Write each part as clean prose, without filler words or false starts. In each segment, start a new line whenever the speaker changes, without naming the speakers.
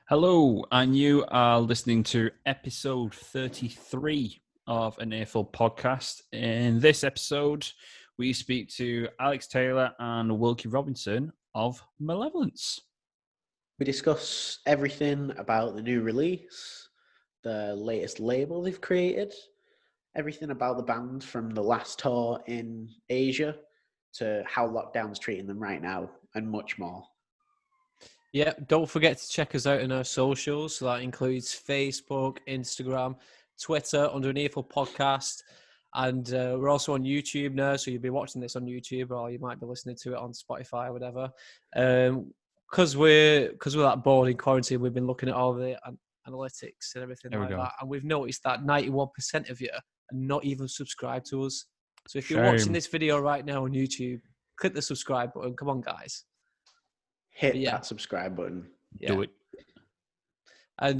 Hello, and you are listening to episode 33 of an Earful podcast. In this episode, we speak to Alex Taylor and Wilkie Robinson of Malevolence.
We discuss everything about the new release, the latest label they've created, everything about the band from the last tour in Asia to how lockdown's treating them right now, and much more.
Yeah, don't forget to check us out on our socials. So that includes Facebook, Instagram, Twitter under an Earful podcast. And we're also on YouTube now, so you'll be watching this on YouTube, or you might be listening to it on Spotify or whatever. Because we're that bored in quarantine, we've been looking at all the analytics and everything like that. And we've noticed that 91% of you are not even subscribed to us. So if you're watching this video right now on YouTube, click the subscribe button. Come on, guys.
Hit that subscribe button.
Yeah. Do it. And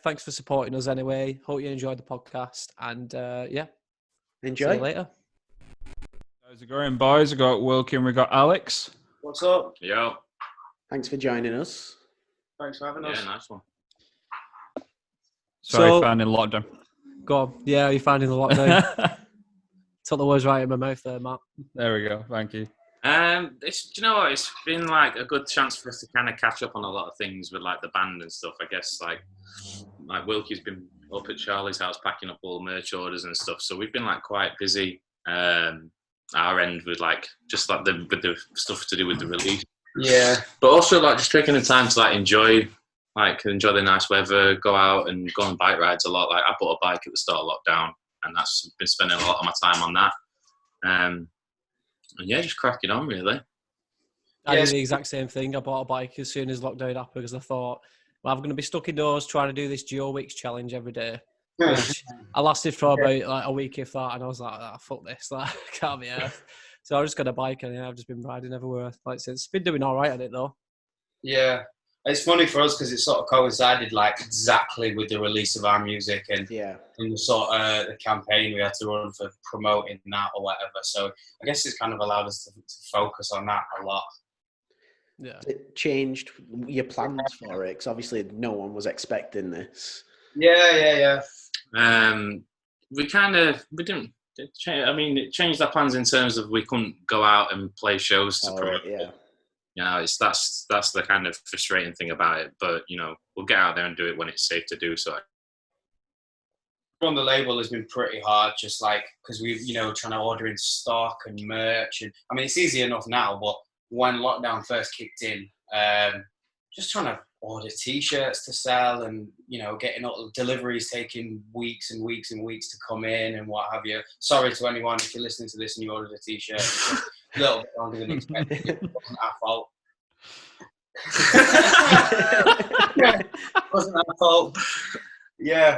thanks for supporting us anyway. Hope you enjoyed the podcast. And
enjoy.
See you later.
How's it going, boys? We got Wilkie and we got Alex.
What's up?
Yo.
Thanks for joining us.
Thanks for having us.
Yeah, nice one.
Sorry, finding lockdown.
Go on. Yeah, you're finding the lockdown. Took the words right in my mouth there, Matt.
There we go. Thank you.
Do you know what? It's been like a good chance for us to kind of catch up on a lot of things with like the band and stuff. I guess like Wilkie's been up at Charlie's house packing up all merch orders and stuff. So we've been like quite busy our end with like just like with the stuff to do with the release.
Yeah.
But also like just taking the time to like enjoy the nice weather, go out and go on bike rides a lot. Like I bought a bike at the start of lockdown, and that's been spending a lot of my time on that. And yeah, just cracking on, really.
I did the exact same thing. I bought a bike as soon as lockdown happened because I thought, well, I'm going to be stuck indoors trying to do this Geo Weeks challenge every day. Which I lasted for about like a week, if that, and I was like, fuck this, like, can't be out. So I just got a bike, and I've just been riding everywhere. Like since, been doing all right at it though.
Yeah, it's funny for us because it sort of coincided like exactly with the release of our music and the sort of the campaign we had to run for promoting that or whatever. So I guess it's kind of allowed us to focus on that a lot.
Yeah,
it changed your plans for it because obviously no one was expecting this.
Yeah.
We didn't. It changed our plans in terms of we couldn't go out and play shows to promote.
Yeah.
You know, that's the kind of frustrating thing about it. But you know, we'll get out there and do it when it's safe to do so.
On the label has been pretty hard, just like because we've trying to order in stock and merch, and I mean it's easy enough now, but when lockdown first kicked in, just trying to order T-shirts to sell, and getting all deliveries taking weeks and weeks and weeks to come in and what have you. Sorry to anyone if you're listening to this and you ordered a T-shirt. A little bit longer than expected. It wasn't our fault. Wasn't our fault. Yeah.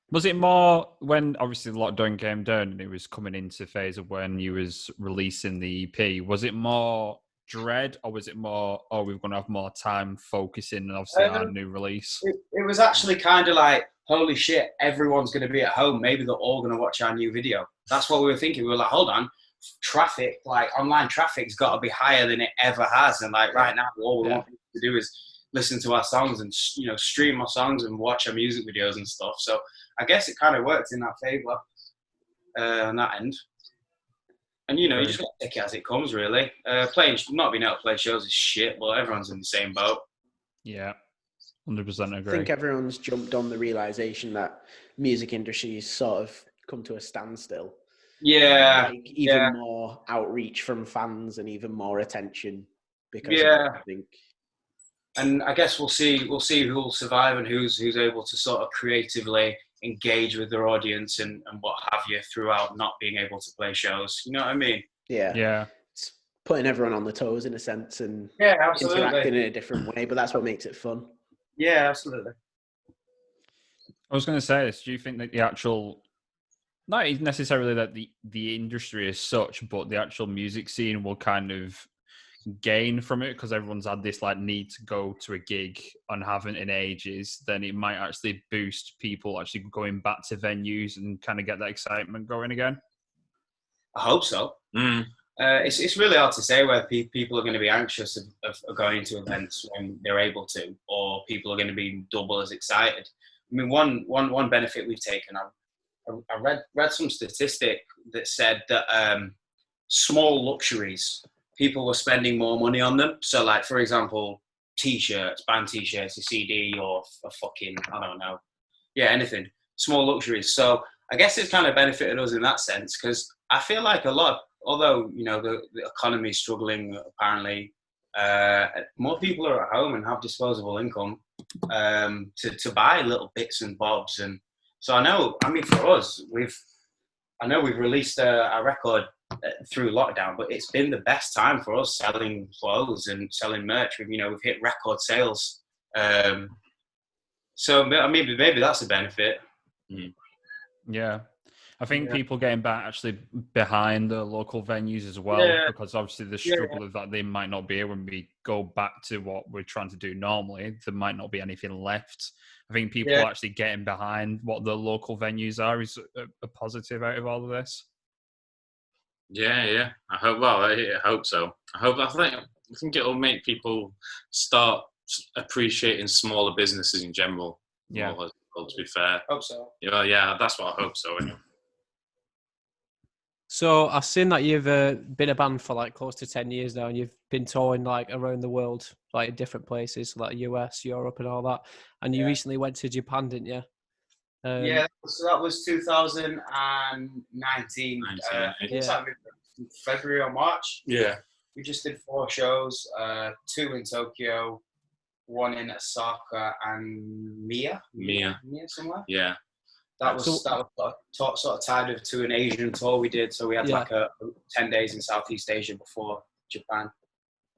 Was it more when obviously the lockdown came down and it was coming into phase of when you was releasing the EP? Was it more dread, or was it more, we're going to have more time focusing on obviously our new release?
It was actually kind of like, holy shit, everyone's going to be at home. Maybe they're all going to watch our new video. That's what we were thinking. We were like, hold on. Traffic, like online traffic's got to be higher than it ever has, and like right now all we want people to do is listen to our songs and stream our songs and watch our music videos and stuff. So I guess it kind of worked in that favor on that end. And you just got to take it as it comes, really. Not being able to play shows is shit, but everyone's in the same boat.
Yeah, 100% agree.
I think everyone's jumped on the realization that music industry's sort of come to a standstill.
Yeah,
like even more outreach from fans and even more attention because of it, I think.
And I guess we'll see who'll survive and who's able to sort of creatively engage with their audience and what have you throughout not being able to play shows. You know what I mean?
Yeah. It's putting everyone on the toes in a sense and
absolutely.
interacting in a different way, but that's what makes it fun.
Yeah, absolutely.
I was going to say this. Do you think that the actual, not necessarily that the industry as such, but the actual music scene will kind of gain from it because everyone's had this like need to go to a gig and haven't in ages, then it might actually boost people actually going back to venues and kind of get that excitement going again?
I hope so. It's really hard to say whether people are going to be anxious of going to events when they're able to, or people are going to be double as excited. I mean, one benefit we've taken, I read some statistic that said that small luxuries, people were spending more money on them. So, like, for example, T-shirts, band T-shirts, a CD, or a fucking, I don't know, yeah, anything, small luxuries. So I guess it's kind of benefited us in that sense, because I feel like a lot, although, you know, the economy is struggling apparently, more people are at home and have disposable income to buy little bits and bobs. And so I mean, for us, we've released a record through lockdown, but it's been the best time for us selling clothes and selling merch. We've hit record sales. So maybe that's a benefit.
Yeah. I think people getting back actually behind the local venues as well, because obviously the struggle of that they might not be able, when we go back to what we're trying to do normally, there might not be anything left. I think people actually getting behind what the local venues are is a positive out of all of this.
Yeah. I hope so. I think it'll make people start appreciating smaller businesses in general.
Yeah.
More, to be fair.
Hope so.
Yeah, that's what I hope so. Anyway.
So I've seen that you've been a band for like close to 10 years now, and you've been touring like around the world, like in different places, like US, Europe and all that. And you recently went to Japan, didn't you?
So that was 2019. I think it's like February or March.
Yeah.
We just did 4 shows, 2 in Tokyo, 1 in Osaka and Mia somewhere.
Yeah.
That was sort of tied to an Asian tour we did. So we had like 10 days in Southeast Asia before Japan.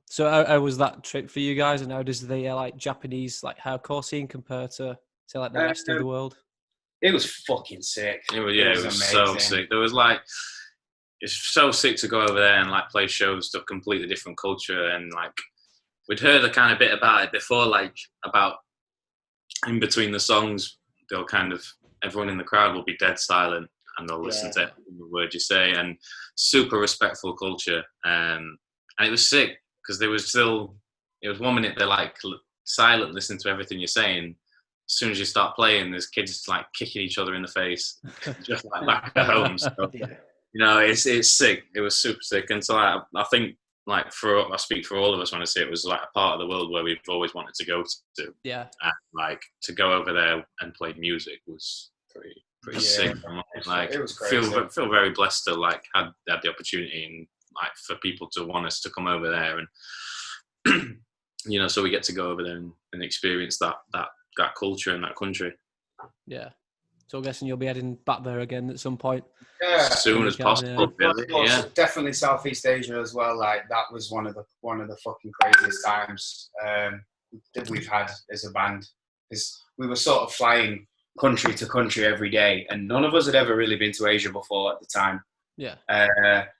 So how was that trip for you guys? And how does the like Japanese like hardcore scene compare to like the rest of the world?
It was fucking sick.
It was so sick. There was like, it's so sick to go over there and like play shows to a completely different culture. And like, we'd heard a kind of bit about it before, like about in between the songs, they'll kind of, everyone in the crowd will be dead silent and they'll listen to every word you say, and super respectful culture. And it was sick because it was 1 minute they're like silent, listening to everything you're saying. As soon as you start playing, there's kids like kicking each other in the face, just like back at home. So, it's sick. It was super sick. And so I think, like, I speak for all of us when I say it was like a part of the world where we've always wanted to go to. Yeah. And like to go over there and play music was pretty sick. Like,
it was crazy.
Feel very blessed to like had the opportunity and like for people to want us to come over there, and so we get to go over there and experience that culture and that country.
Yeah. So I'm guessing you'll be heading back there again at some point.
Yeah,
as soon as possible.
Yeah. Definitely Southeast Asia as well. Like that was one of the fucking craziest times that we've had as a band, because we were sort of flying country to country every day, and none of us had ever really been to Asia before at the time.
Yeah.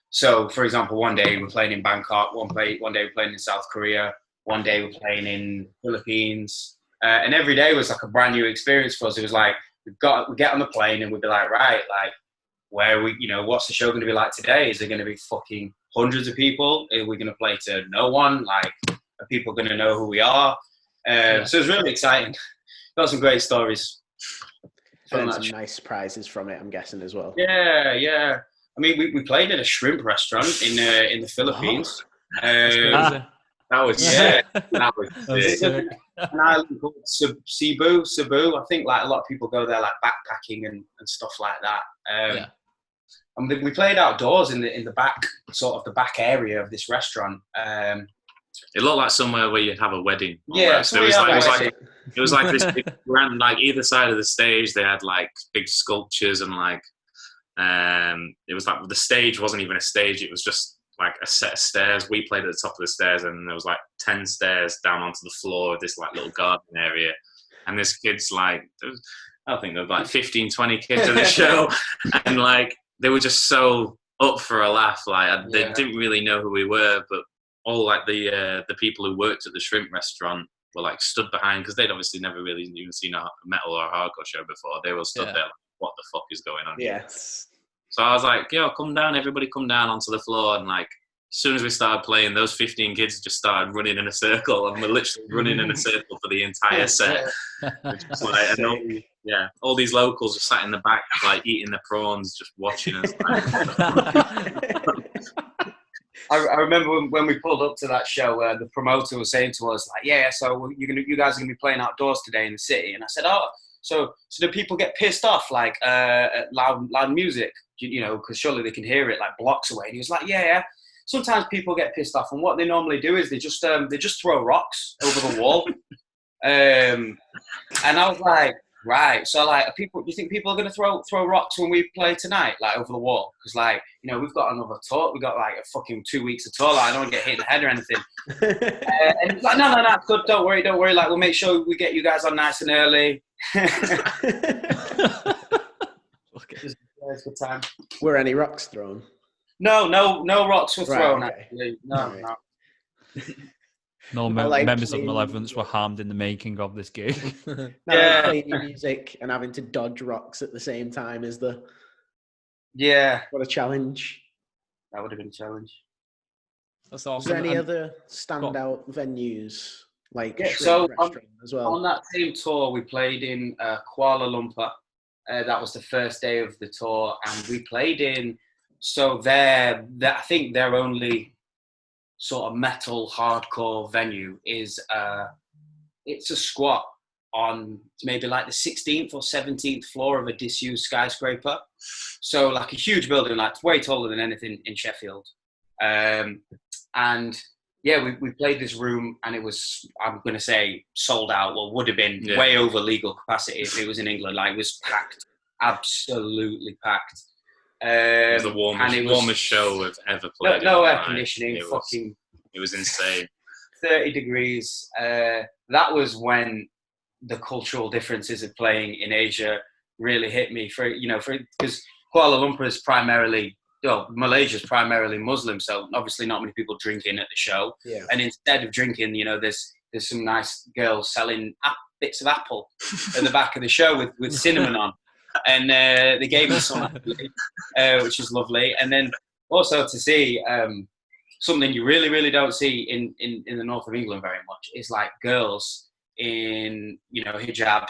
So, for example, one day we're playing in Bangkok, one day we're playing in South Korea, one day we're playing in Philippines, and every day was like a brand new experience for us. It was like we get on the plane and we'd be like, right, like where what's the show going to be like today? Is there going to be fucking hundreds of people? Are we going to play to no one? Like, are people going to know who we are? So it was really exciting. Got some great stories.
And some nice surprises from it, I'm guessing, as well.
Yeah. I mean, we played at a shrimp restaurant in the Philippines.
That was sick. An island called Cebu. I think like a lot of people go there like backpacking and stuff like that. And we played outdoors in the back, sort of the back area of this restaurant. It looked like somewhere where you'd have a wedding.
Yeah,
so it was like this big grand, like either side of the stage they had like big sculptures, and like it was like the stage wasn't even a stage, it was just like a set of stairs. We played at the top of the stairs, and there was like 10 stairs down onto the floor of this like little garden area, and there's kids like, I think there were like 15-20 kids at the show, and like they were just so up for a laugh. Like they didn't really know who we were, but all like the people who worked at the shrimp restaurant were like stood behind, because they'd obviously never really even seen a metal or a hardcore show before. They were stood there like, what the fuck is going on?
Yes.
So I was like, yo, come down, everybody come down onto the floor. And like soon as we started playing, those 15 kids just started running in a circle, and we're literally running in a circle for the entire set. Just like, and all these locals just sat in the back, like eating the prawns, just watching us.
I remember when we pulled up to that show, the promoter was saying to us, like, "Yeah, so you guys are gonna be playing outdoors today in the city." And I said, "Oh, so do people get pissed off like at loud music? You know, because surely they can hear it like blocks away." And he was like, "Yeah. Sometimes people get pissed off, and what they normally do is they just throw rocks over the wall." And I was like, right. So like, do you think people are going to throw rocks when we play tonight, like over the wall? Because like, you know, we've got another tour. We've got like a fucking 2 weeks of tour. Like, I don't want to get hit in the head or anything. And he's like, no, it's good. Don't worry. Like, we'll make sure we get you guys on nice and early. Just a good time.
Were any rocks thrown?
No rocks were thrown.
Okay.
Actually, no.
No members of Malevolence were harmed in the making of this gig.
Playing your music and having to dodge rocks at the same time is what a challenge.
That would have been a challenge.
That's
Was
awesome.
there any other standout venues like
so
restaurant as well?
On that same tour, we played in Kuala Lumpur. That was the first day of the tour, and we played in. So I think their only sort of metal hardcore venue is it's a squat on maybe like the 16th or 17th floor of a disused skyscraper. So like a huge building, like way taller than anything in Sheffield. And yeah, we played this room, and it was, I'm going to say, sold out. Well, would have been way over legal capacity if it was in England. Like, it was packed, absolutely packed.
It was the warmest show we've ever played.
No air conditioning. It
was insane.
30 degrees. That was when the cultural differences of playing in Asia really hit me. Because Kuala Lumpur is Malaysia is primarily Muslim, so obviously not many people drinking at the show. Yeah. And instead of drinking, there's some nice girls selling bits of apple at the back of the show with cinnamon on. And they gave me some, which is lovely. And then also to see something you really, really don't see in the north of England very much is like girls in, hijab,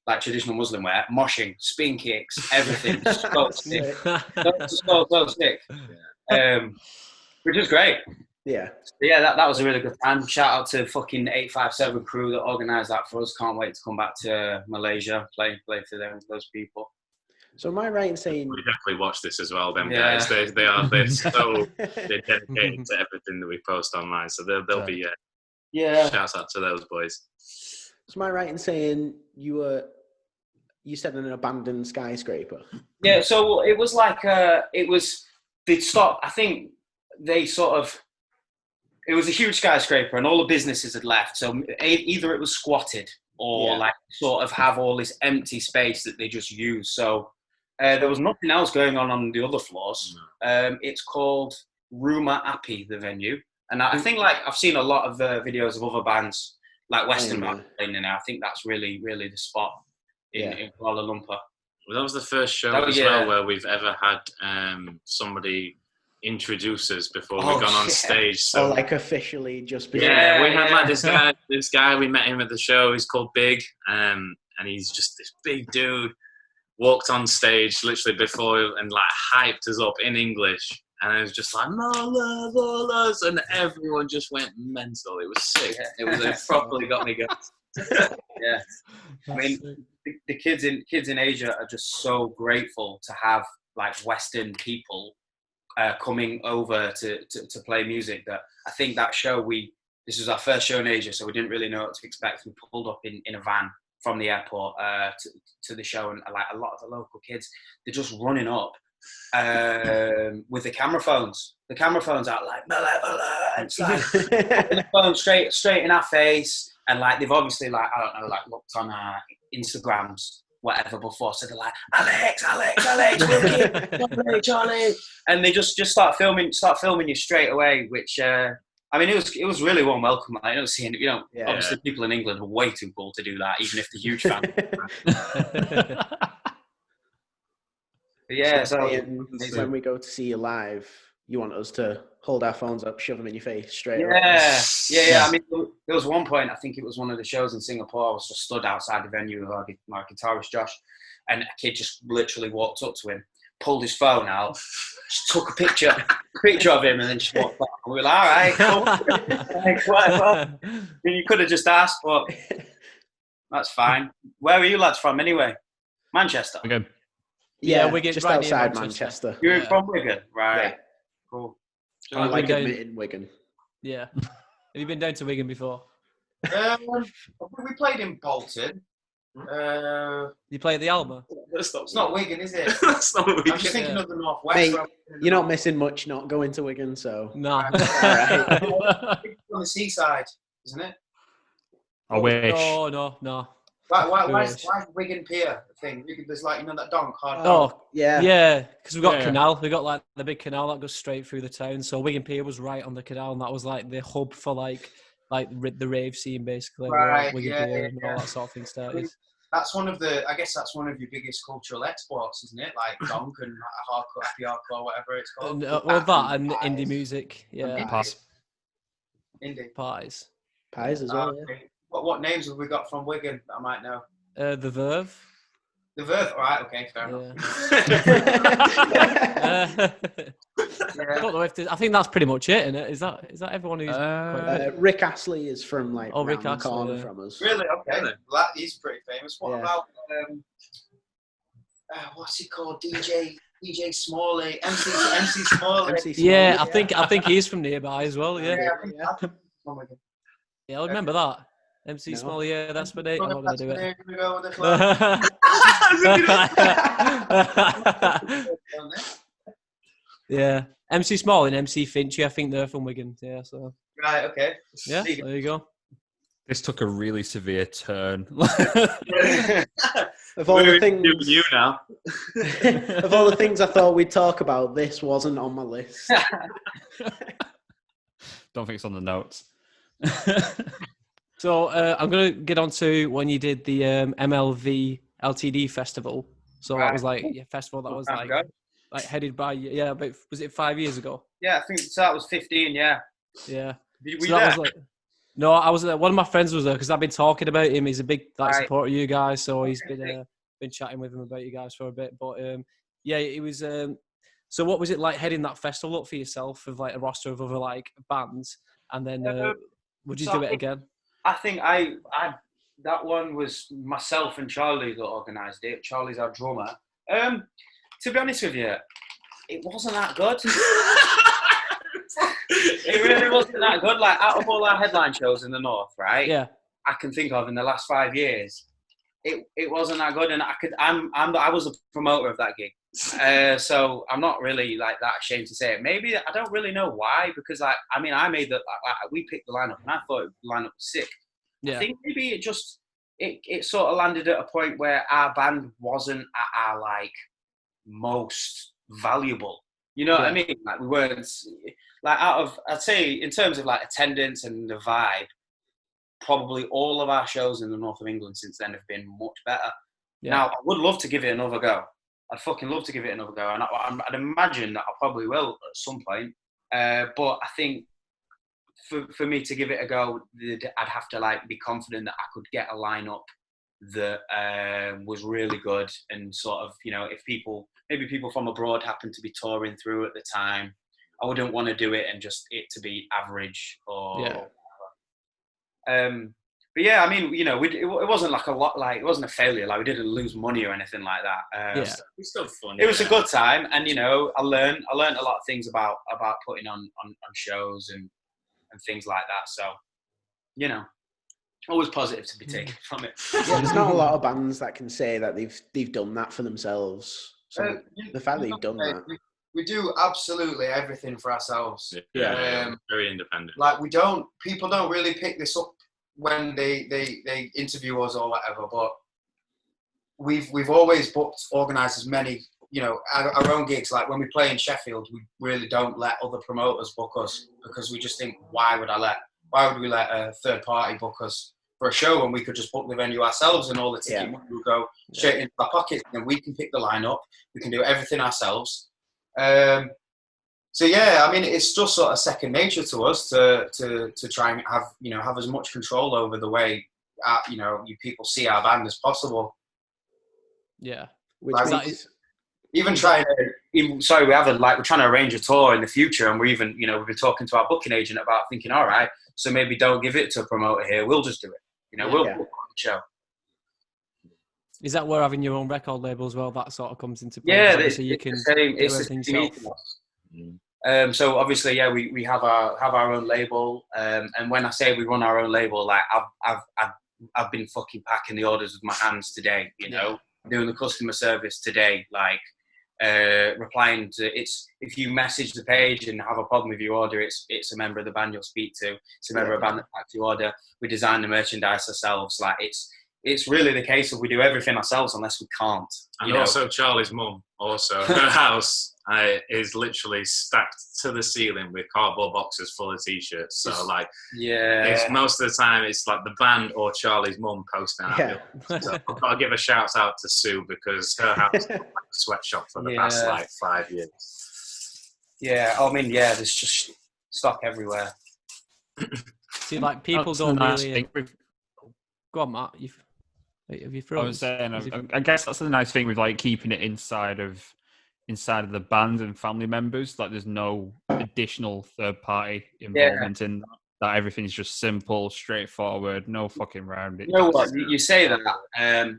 like traditional Muslim wear, moshing, spin kicks, everything. So sick. So sick. Which is great.
Yeah.
Yeah, that was a really good time. Shout out to fucking 857 crew that organised that for us. Can't wait to come back to Malaysia, play for those people.
So am I right in saying
we definitely watch this as well? Them guys, they're dedicated to everything that we post online. So they'll be shouts out to those boys.
So am I right in saying you said an abandoned skyscraper? Yeah.
So it was like they'd stopped. I think they sort of. It was a huge skyscraper, and all the businesses had left. So either it was squatted or like sort of have all this empty space that they just use. So there was nothing else going on the other floors. No. It's called Rumah Api, the venue. And I think like I've seen a lot of videos of other bands, like Western bands playing in there. I think that's really, really the spot in Kuala Lumpur.
Well, that was the first show as well where we've ever had somebody introduce us before we've gone on stage. So
like officially just
we had like this guy we met him at the show. He's called Big, and he's just this big dude. Walked on stage literally before and like hyped us up in English, and it was just like Malevolence, and everyone just went mental. It was sick. It properly got me going.
Yeah, I mean the kids in Asia are just so grateful to have like Western people coming over to play music. That I think that show this was our first show in Asia, so we didn't really know what to expect. We pulled up in a van from the airport to the show, and like a lot of the local kids, they're just running up with the camera phones. The camera phones out like Malevolence, like the phone straight in our face, and like they've obviously like I don't know, like looked on our Instagrams whatever before, so they're like Alex Wilkie, Charlie, and they just start filming you straight away, which I mean it was really warm welcome. I don't see obviously people in England are way too cool to do that, even if they're huge fans.
So when we go to see you live, you want us to hold our phones up, shove them in your face straight away.
Yeah. I mean, there was one point, I think it was one of the shows in Singapore, I was just stood outside the venue with my guitarist Josh, and a kid just literally walked up to him, pulled his phone out, just took a picture of him, and then just walked back. And we were like, all right, cool. Like, whatever. You could have just asked, but that's fine. Where are you lads from anyway? Manchester?
Okay.
Yeah,
Wigan,
just
right
outside
near
Manchester.
You're from Wigan? Right.
Yeah.
Cool.
I like
Wigan.
admitting Wigan.
Yeah. Have you been down to Wigan before?
We played in Bolton.
You play at the Alma?
It's not Wigan, is it?
That's not Wigan.
I'm just thinking of the Northwest.
Mate, you're not missing much not going to Wigan, so...
No.
Alright.
On the seaside, isn't it?
I wish.
No.
Why's Wigan Pier a thing? There's like, you know, that donk hard.
Oh,
Yeah.
yeah, because we've got
Yeah.
canal. We've got like the big canal that goes straight through the town. So Wigan Pier was right on the canal, and that was like the hub for like the rave scene, basically. Where
Right,
Wigan
yeah,
Pier and
yeah.
all that sort of thing started.
That's one of the. I guess that's one of your biggest cultural exports, isn't it? Like donk and hardcore, happy hardcore, whatever it's called.
Well, that and indie music, yeah,
Pass.
Indie.
parties.
Pies as well, yeah.
Okay. What names have we got from Wigan? I might know.
The Verve.
The Verve. All right. Okay. Fair enough.
I don't know if I think that's pretty much it, isn't it? Is that everyone who's quite
Rick Astley is from like
Oh,
round
Rick
the
Astley,
corner
yeah.
from us.
Really? Okay.
Really?
Well, that is pretty famous. What
Yeah.
about what's he called? DJ Smalley, MC Smalley.
MC
Yeah,
Smalley,
I think he's from nearby as well. Yeah,
I think that's from Wigan.
yeah, I remember that. MC
No.
Small, yeah, that's my date. I'm not gonna do it.
Can we go with the club?
Yeah, MC Small and MC Finchy, I think they're from Wigan. Yeah, so
Right. Okay.
yeah, there you go.
This took a really severe turn.
Of all the
We're
things,
doing you now.
of all the things I thought we'd talk about, this wasn't on my list.
Don't think it's on the notes.
So I'm gonna get on to when you did the MLVLTD festival. So that was like a festival that was like headed by but was it 5 years ago?
Yeah, I think so. That was 15. Yeah.
Yeah.
Were
So
you
that
there?
was like, no, I was there. One of my friends was there because I've been talking about him. He's a big
Right.
supporter of you guys, so he's
Okay.
been chatting with him about you guys for a bit. But yeah, it was. So what was it like heading that festival up for yourself with like a roster of other like bands, and then would you
so
do
I
it
think-
again?
I think I that one was myself and Charlie that organised it. Charlie's our drummer. To be honest with you, it wasn't that good. It really wasn't that good. Like out of all our headline shows in the north, right?
Yeah.
I can think of in the last 5 years, it wasn't that good, and I was a promoter of that gig, so I'm not really like that ashamed to say it. Maybe I don't really know why, because I made the we picked the lineup and I thought the lineup was sick.
Yeah.
I think maybe it just it sort of landed at a point where our band wasn't at our like most valuable. You know what I mean? Like we weren't like I'd say in terms of like attendance and the vibe, probably all of our shows in the north of England since then have been much better.
Yeah.
Now, I would love to give it another go. I'd fucking love to give it another go. And I'd imagine that I probably will at some point. But I think for me to give it a go, I'd have to like be confident that I could get a lineup that was really good. And sort of, you know, if maybe people from abroad happen to be touring through at the time, I wouldn't want to do it and just it to be average or whatever. But yeah, I mean, you know, it wasn't like it wasn't a failure. Like we didn't lose money or anything like that.
It's still fun.
It was a good time, and you know, I learned a lot of things about putting on shows and things like that. So, you know, always positive to be taken from it.
Yeah, there's not a lot of bands that can say that they've done that for themselves. So the fact that you've done that.
We do absolutely everything for ourselves.
Yeah, very independent.
Like people don't really pick this up when they interview us or whatever, but we've always organised as many, you know, our own gigs. Like when we play in Sheffield, we really don't let other promoters book us because we just think, why would we let a third party book us for a show when we could just book the venue ourselves and all the ticket money will go straight into our pockets and we can pick the lineup, we can do everything ourselves. So yeah, I mean, it's just sort of second nature to us to try and have as much control over the way you people see our band as possible.
Yeah.
Which
Like,
means,
we're trying to arrange a tour in the future, and we've been talking to our booking agent about thinking, all right, so maybe don't give it to a promoter here, we'll just do it. We'll put on the show.
Is that where having your own record label as well, that sort of comes into play?
Yeah,
so you can
it's the
everything
same
yourself.
So obviously, yeah, we have our own label, and when I say we run our own label, like I've been fucking packing the orders with my hands today, doing the customer service today, like replying to if you message the page and have a problem with your order, it's a member of the band you'll speak to, it's a member of the band that packed your order. We design the merchandise ourselves, like it's really the case of we do everything ourselves unless we can't.
And also Charlie's mum, her house is literally stacked to the ceiling with cardboard boxes full of t-shirts. So it's most of the time it's like the band or Charlie's mum posting out.
Yeah.
So I've got to give a shout out to Sue because her house is like a sweatshop for the past 5 years.
Yeah, I mean, there's just stock everywhere.
See, like people don't really. Go on, Matt. Have you frozen?
I was saying, I guess that's the nice thing with like keeping it inside of the band and family members. Like, there's no additional third party involvement in that. Everything's just simple, straightforward, no fucking round it.
You know what? You say that,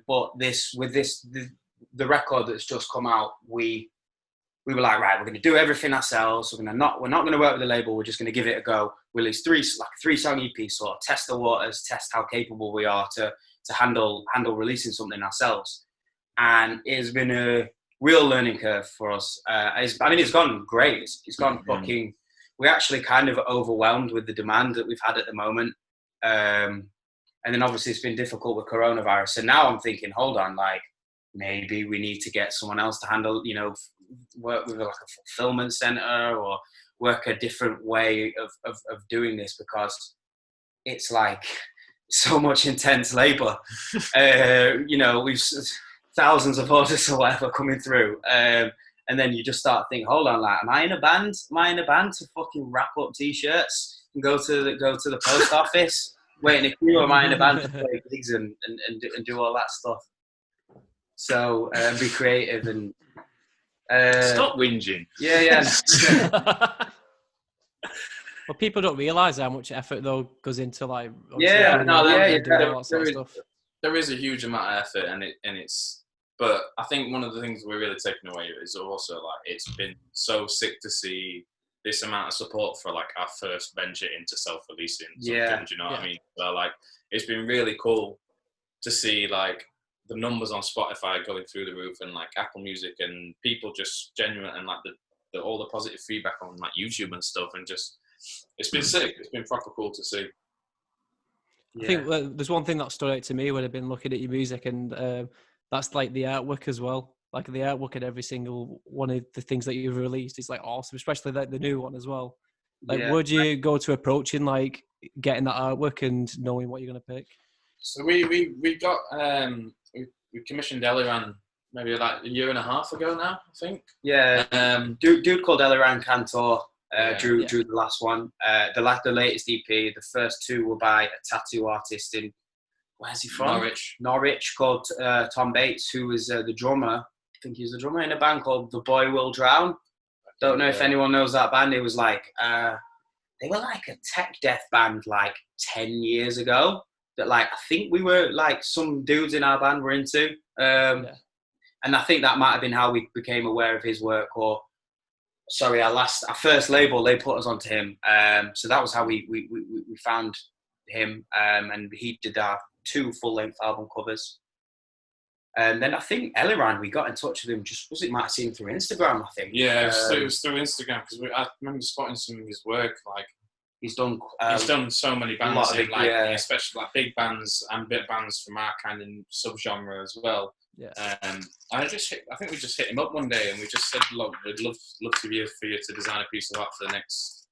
but the record that's just come out, we were like, right, we're going to do everything ourselves. We're not going to work with the label. We're just going to give it a go. We'll release three song EP, sort of test the waters, test how capable we are to handle releasing something ourselves. And it's been a real learning curve for us. It's gone great. It's gone fucking. We're actually kind of overwhelmed with the demand that we've had at the moment. And then obviously it's been difficult with coronavirus. And now I'm thinking, hold on, like maybe we need to get someone else to handle, work with like a fulfillment center or work a different way of doing this, because it's like so much intense labor. We've thousands of orders or whatever coming through. And then you just start thinking, hold on, like, am I in a band? Am I in a band to fucking wrap up t-shirts and go to the post office, wait in a queue? Or am I in a band to play gigs and do all that stuff? So be creative and
stop whinging.
Yeah.
Well, people don't realise how much effort though goes into like.
There is a huge amount of effort, and it's. But I think one of the things we're really taking away is also like it's been so sick to see this amount of support for like our first venture into self-releasing. Do you know what I mean? So like it's been really cool to see like the numbers on Spotify going through the roof, and like Apple Music, and people just genuine, and like all the positive feedback on like YouTube and stuff, and just. It's been sick. It's been proper cool to see.
I think there's one thing that stood out to me when I've been looking at your music, and that's like the artwork as well. Like the artwork at every single one of the things that you've released is like awesome, especially like the new one as well. Like, would you go to approaching like getting that artwork and knowing what you're going to pick?
So we got we commissioned Eliran maybe like a year and a half ago now, I think.
Yeah. Dude called Eliran Cantor. Drew the last one. The latest EP, the first two were by a tattoo artist in, where's he from? Norwich, called Tom Bates, who was the drummer. I think he was the drummer in a band called The Boy Will Drown. Don't know if anyone knows that band. It was like, they were like a tech death band like 10 years ago that like, I think we were like some dudes in our band were into. And I think that might have been how we became aware of his work, or our first label, they put us onto him. So that was how we found him. And he did our 2 full-length album covers. And then I think Eliran, we got in touch with him, it might have seen through Instagram, I think.
Yeah, it was through Instagram, because I remember spotting some of his work. Like
he's done
so many bands, especially like big bands and bit bands from our kind of subgenre as well.
Yeah.
I think we just hit him up one day and we just said, look, we'd love to be for you to design a piece of art for the next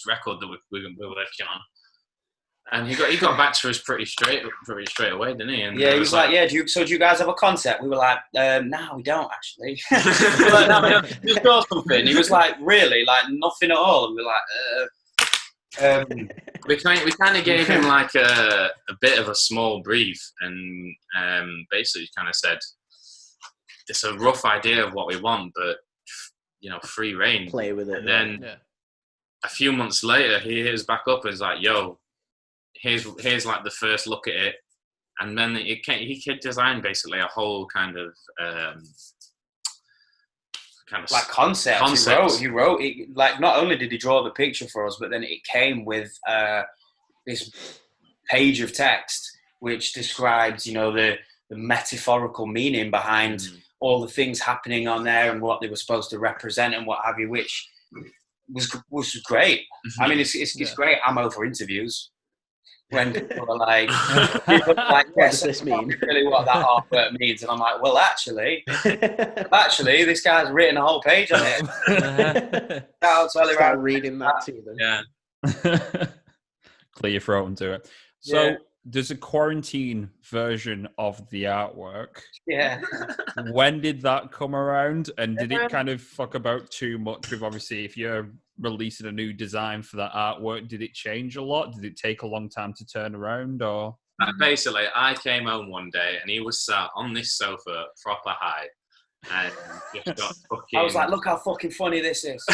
record that we're working on. And he got back to us pretty straight away, didn't he? And
yeah, he was like, "Yeah, do you guys have a concept?" We were like, "No, we don't actually." We were like, "No, we don't. Just draw something." And he was like, "Really? Like nothing at all?" And we were like,
we kind of gave him like a bit of a small brief, and basically kind of said, "It's a rough idea of what we want, but free reign.
Play with it."
And then a few months later, he hits back up and is like, "Yo, here's like the first look at it," and then he could design basically a whole kind of
like concept. He wrote it, like, not only did he draw the picture for us, but then it came with this page of text which describes, the metaphorical meaning behind all the things happening on there and what they were supposed to represent and what have you, which was great. I mean, it's great ammo for interviews. When people are like,
what does this mean?
Really, what that artwork means, and I'm like, well, actually, this guy's written a whole page on it.
Start reading that to them.
Yeah.
Clear your throat and do it. So there's a quarantine version of the artwork.
Yeah.
When did that come around? And did it kind of fuck about too much with, obviously, if you're releasing a new design for that artwork, did it change a lot? Did it take a long time to turn around? Or
basically, I came home one day and he was sat on this sofa, proper high, and just got fucking...
I was like, look how fucking funny this is. I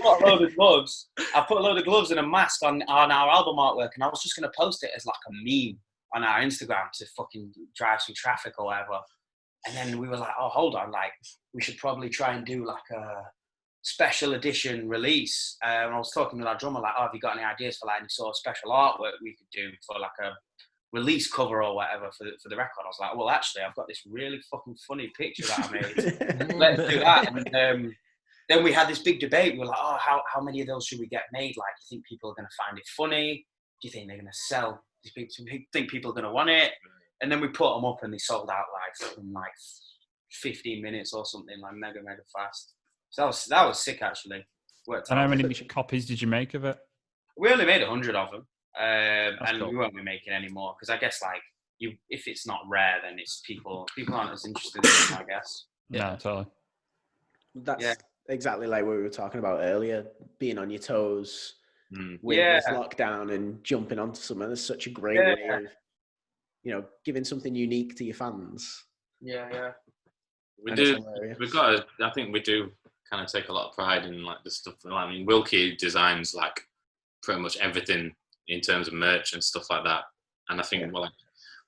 put a load of gloves and a mask on our album artwork, and I was just going to post it as like a meme on our Instagram to fucking drive some traffic or whatever. And then we were like, oh, hold on, like, we should probably try and do like a special edition release. And I was talking with our drummer, like, oh, have you got any ideas for like any sort of special artwork we could do for like a release cover or whatever for the record? I was like, well, actually, I've got this really fucking funny picture that I made. Let's do that. And then we had this big debate. We were like, oh, how many of those should we get made? Like, do you think people are going to find it funny? Do you think they're going to sell? Do you think people are going to want it? And then we put them up and they sold out like in like 15 minutes or something, like mega fast. So that was sick, actually. Worked
and
out.
how many copies did you make of it?
We only made 100 of them. And
cool.
we won't be making any more because I guess like if it's not rare, then it's people aren't as interested in them, I guess.
Yeah, totally.
That's exactly like what we were talking about earlier, being on your toes with this lockdown and jumping onto something. That's such a great way of, giving something unique to your fans.
Yeah.
We do. I think we do kind of take a lot of pride in like the stuff. I mean, Wilkie designs like pretty much everything in terms of merch and stuff like that. And I think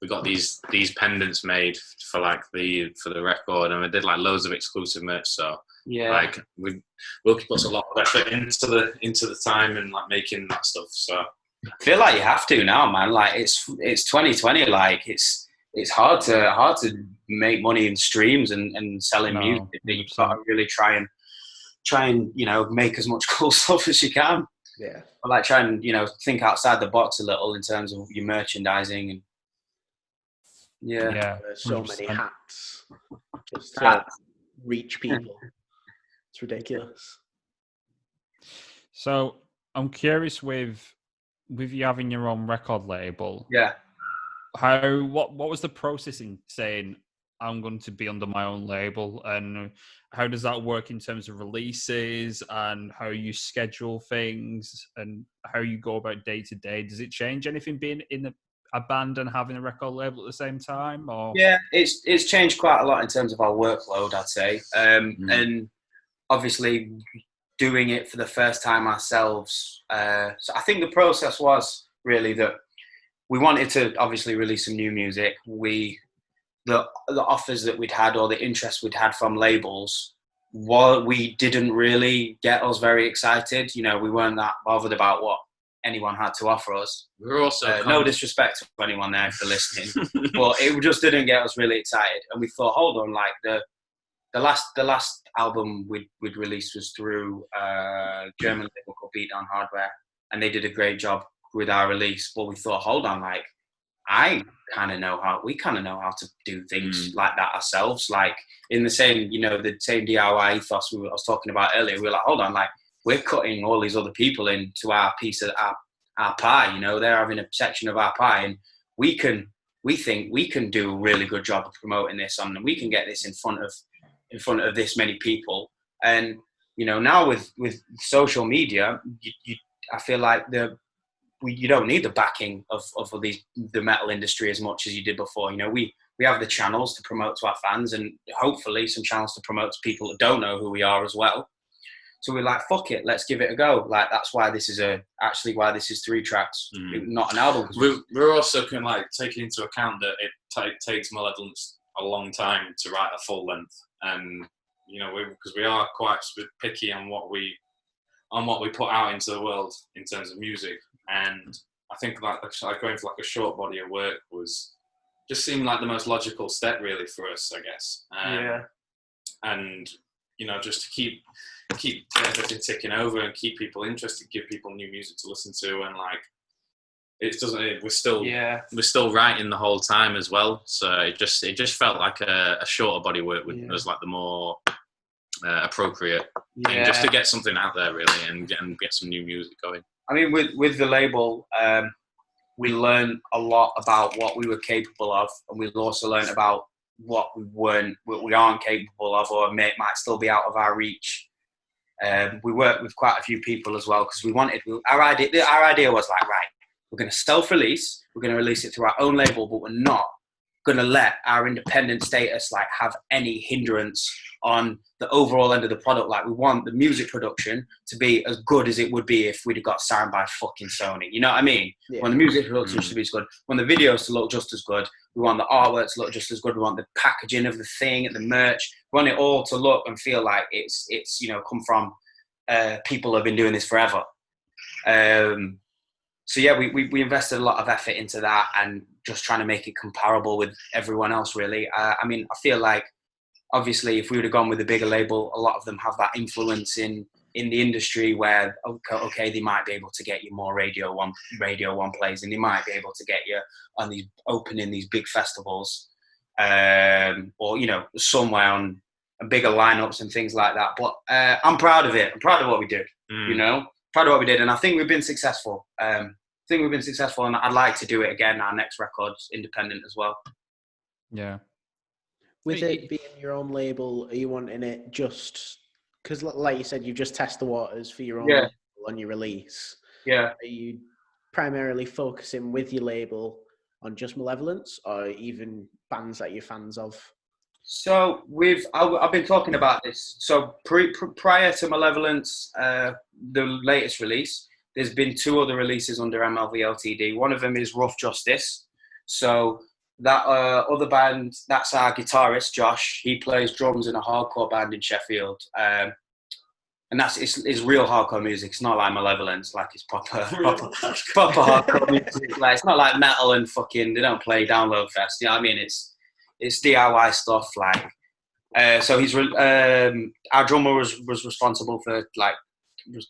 we got these pendants made for like the record, and we did like loads of exclusive merch. So like Wilkie puts a lot of effort into the time and like making that stuff. So
I feel like you have to now, man. Like it's 2020. Like it's hard to make money in streams and selling music. You've got to really try and make as much cool stuff as you can.
Yeah.
Or like try and think outside the box a little in terms of your merchandising and
There's so many hats just to reach people. It's ridiculous.
So I'm curious with you having your own record label.
Yeah.
What was the process in saying I'm going to be under my own label, and how does that work in terms of releases and how you schedule things and how you go about day to day? Does it change anything being in a band and having a record label at the same time? Or
it's changed quite a lot in terms of our workload, I'd say, and obviously doing it for the first time ourselves. So I think the process was really that we wanted to obviously release some new music. The offers that we'd had or the interest we'd had from labels, we didn't really get us very excited. We weren't that bothered about what anyone had to offer us.
We were also
no disrespect to anyone there for listening, but it just didn't get us really excited. And we thought, hold on, like the last album we'd released was through German label called Beat on Hardware, and they did a great job with our release. But we thought, hold on, like we kind of know how to do things like that ourselves. Like in the same, the same DIY ethos I was talking about earlier. We were like, hold on, like we're cutting all these other people into our piece of our pie. You know, they're having a section of our pie, and we think we can do a really good job of promoting this and we can get this in front of this many people. And you know, now with social media, I feel like you don't need the backing of the metal industry as much as you did before. You know, we have the channels to promote to our fans, and hopefully some channels to promote to people that don't know who we are as well. So we're like, fuck it, let's give it a go. Like, that's why this is why this is 3 tracks, not an album.
We're also kind of like taking into account that it takes Malevolence a long time to write a full length, and you know, because we are quite picky on what we put out into the world in terms of music. And I think like going for like a short body of work just seemed like the most logical step really for us, I guess. And you know, just to keep everything ticking over and keep people interested, give people new music to listen to, and like we're still writing the whole time as well. So it just felt like a shorter body work was like the more appropriate thing, just to get something out there really and get some new music going.
I mean, with the label, we learned a lot about what we were capable of, and we also learned about what we aren't capable of, or might still be out of our reach. We worked with quite a few people as well, because our idea was like, right, we're going to self-release, we're going to release it through our own label, but we're not going to let our independent status like have any hindrance on the overall end of the product. Like, we want the music production to be as good as it would be if we'd have got signed by fucking Sony. You know what I mean? Yeah. When the music production should be as good, when the videos to look just as good, we want the artwork to look just as good, we want the packaging of the thing, the merch, we want it all to look and feel like it's you know, come from people who have been doing this forever. So yeah, we invested a lot of effort into that and just trying to make it comparable with everyone else, really. I mean, I feel like, obviously, if we would have gone with a bigger label, a lot of them have that influence in the industry where, okay, they might be able to get you more Radio 1 plays, and they might be able to get you on opening these big festivals, or, you know, somewhere on bigger lineups and things like that. But I'm proud of it. I'm proud of what we did, you know, proud of what we did. And I think we've been successful. And I'd like to do it again. Our next record's independent as well.
Yeah.
With it being your own label, are you wanting it just because, like you said, you just test the waters for your own label on your release?
Yeah.
Are you primarily focusing with your label on just Malevolence, or even bands that you're fans of?
So I've been talking about this. So prior to Malevolence, the latest release, there's been 2 other releases under MLVLTD. One of them is Rough Justice. So that other band, that's our guitarist, Josh. He plays drums in a hardcore band in Sheffield. And it's real hardcore music. It's not like Malevolence, like it's proper hardcore music. Like, it's not like metal and fucking, they don't play Download Fest. You know what I mean? It's DIY stuff. Like, so he's our drummer was responsible for like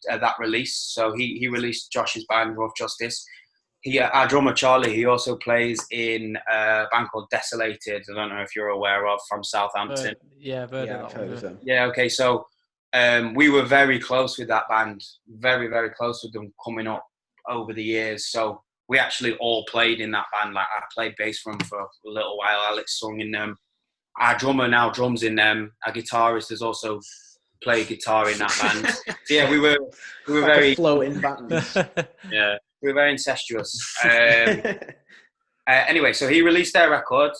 that release. So he released Josh's band, Rough Justice. Our drummer Charlie, he also plays in a band called Desolated. I don't know if you're aware of, from Southampton.
I've heard of them.
Yeah, okay. So we were very close with that band, very, very close with them coming up over the years. So we actually all played in that band. Like, I played bass for them for a little while. Alex sung in them. Our drummer now drums in them. Our guitarist has also played guitar in that band. So yeah, we were like very
floating band.
Yeah. We were very incestuous. Anyway, so he released their record.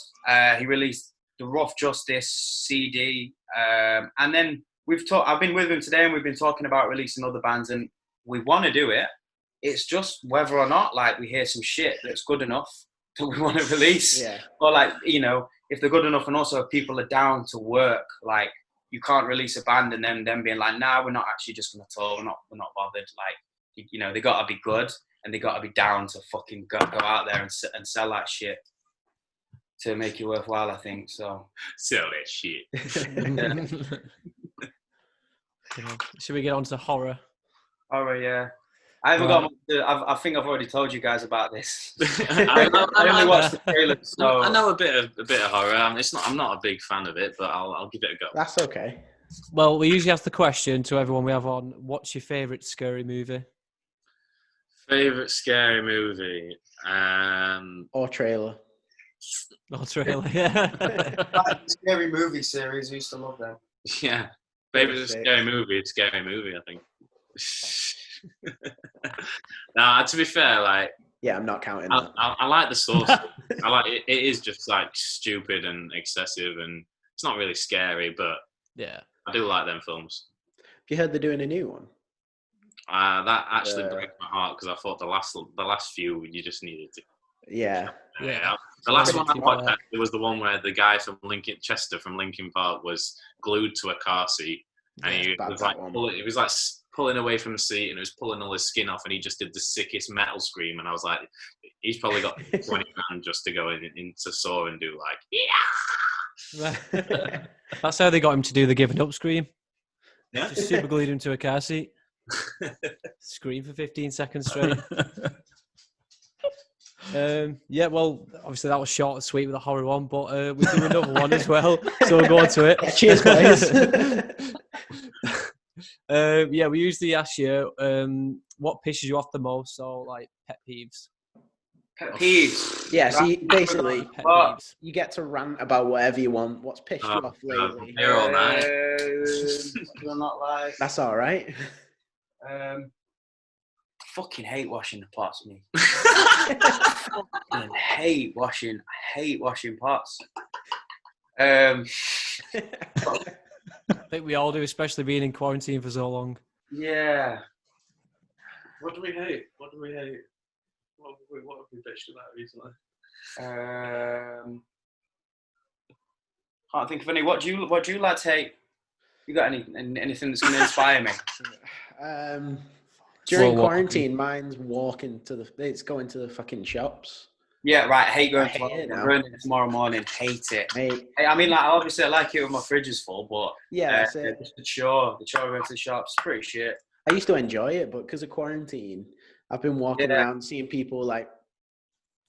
He released the Rough Justice CD. And then I've been with him today, and we've been talking about releasing other bands, and we want to do it. It's just whether or not, like, we hear some shit that's good enough that we want to release. Yeah. Or, like, you know, if they're good enough, and also if people are down to work, like, you can't release a band and then them being like, nah, we're not actually just going to tour. We're not bothered. Like, you know, they got to be good. And they got to be down to fucking go out there and sell that shit to make it worthwhile, I think. So
sell that shit.
Should we get on to horror?
Horror, yeah. I haven't got. I think I've already told you guys about this.
I
only watched the trailer, so
I know a bit of horror. I'm not a big fan of it, but I'll give it a go.
That's okay.
Well, we usually ask the question to everyone we have on: what's your favourite scary movie?
Favorite scary movie?
Or trailer.
Or trailer, yeah.
Like the scary movie series, I used to love them.
Yeah. Favorite
Sick.
scary movie? It's Scary Movie, I think. Now, to be fair, like
Yeah, I'm not counting that.
I like the source. I like it. It is just like stupid and excessive, and it's not really scary, but
Yeah.
I do like them films.
Have you heard they're doing a new one?
That actually
Yeah.
breaks my heart because I thought the last few you just needed to.
Yeah.
Yeah.
The last one I
Pretty
watched
bad.
actually was the one where the guy from Chester from Linkin Park was glued to a car seat, and
Yeah,
he
it's bad,
was
that
like
one.
he was like pulling away from the seat, and it was pulling all his skin off, and he just did the sickest metal scream, and I was like, he's probably got 20 grand just to go into Saw and do like, yeah.
That's how they got him to do the giving up scream.
Yeah.
Just super glued him to a car seat. Scream for 15 seconds straight. Yeah, well, obviously that was short and sweet with a horror one, but we do another one as well, so we'll go on to it.
Yeah, cheers, guys.
Yeah, we usually ask you what pisses you off the most, or like pet peeves.
Pet peeves.
Yeah, so you, basically,
Pet
What?
peeves.
you get to rant about whatever you want. What's pissed you
Oh,
off
God.
lately?
Here all night.
What do I not like?
That's all right.
Fucking hate washing the pots, me. I hate washing pots.
I think we all do, especially being in quarantine for so long.
Yeah.
What do we hate? What have we bitched about recently?
Can't think of any. What do you lads hate? You got anything that's going to inspire me?
During
Slow walking.
quarantine, mine's it's going to the fucking shops.
Yeah, right. Hate going
I hate it now.
tomorrow morning. Hate it.
Mate,
I mean, like, obviously, I like it when my fridge is full, but
yeah, that's it.
just the chore of going to the shops, pretty shit.
I used to enjoy it, but because of quarantine, I've been walking
Yeah.
around seeing people like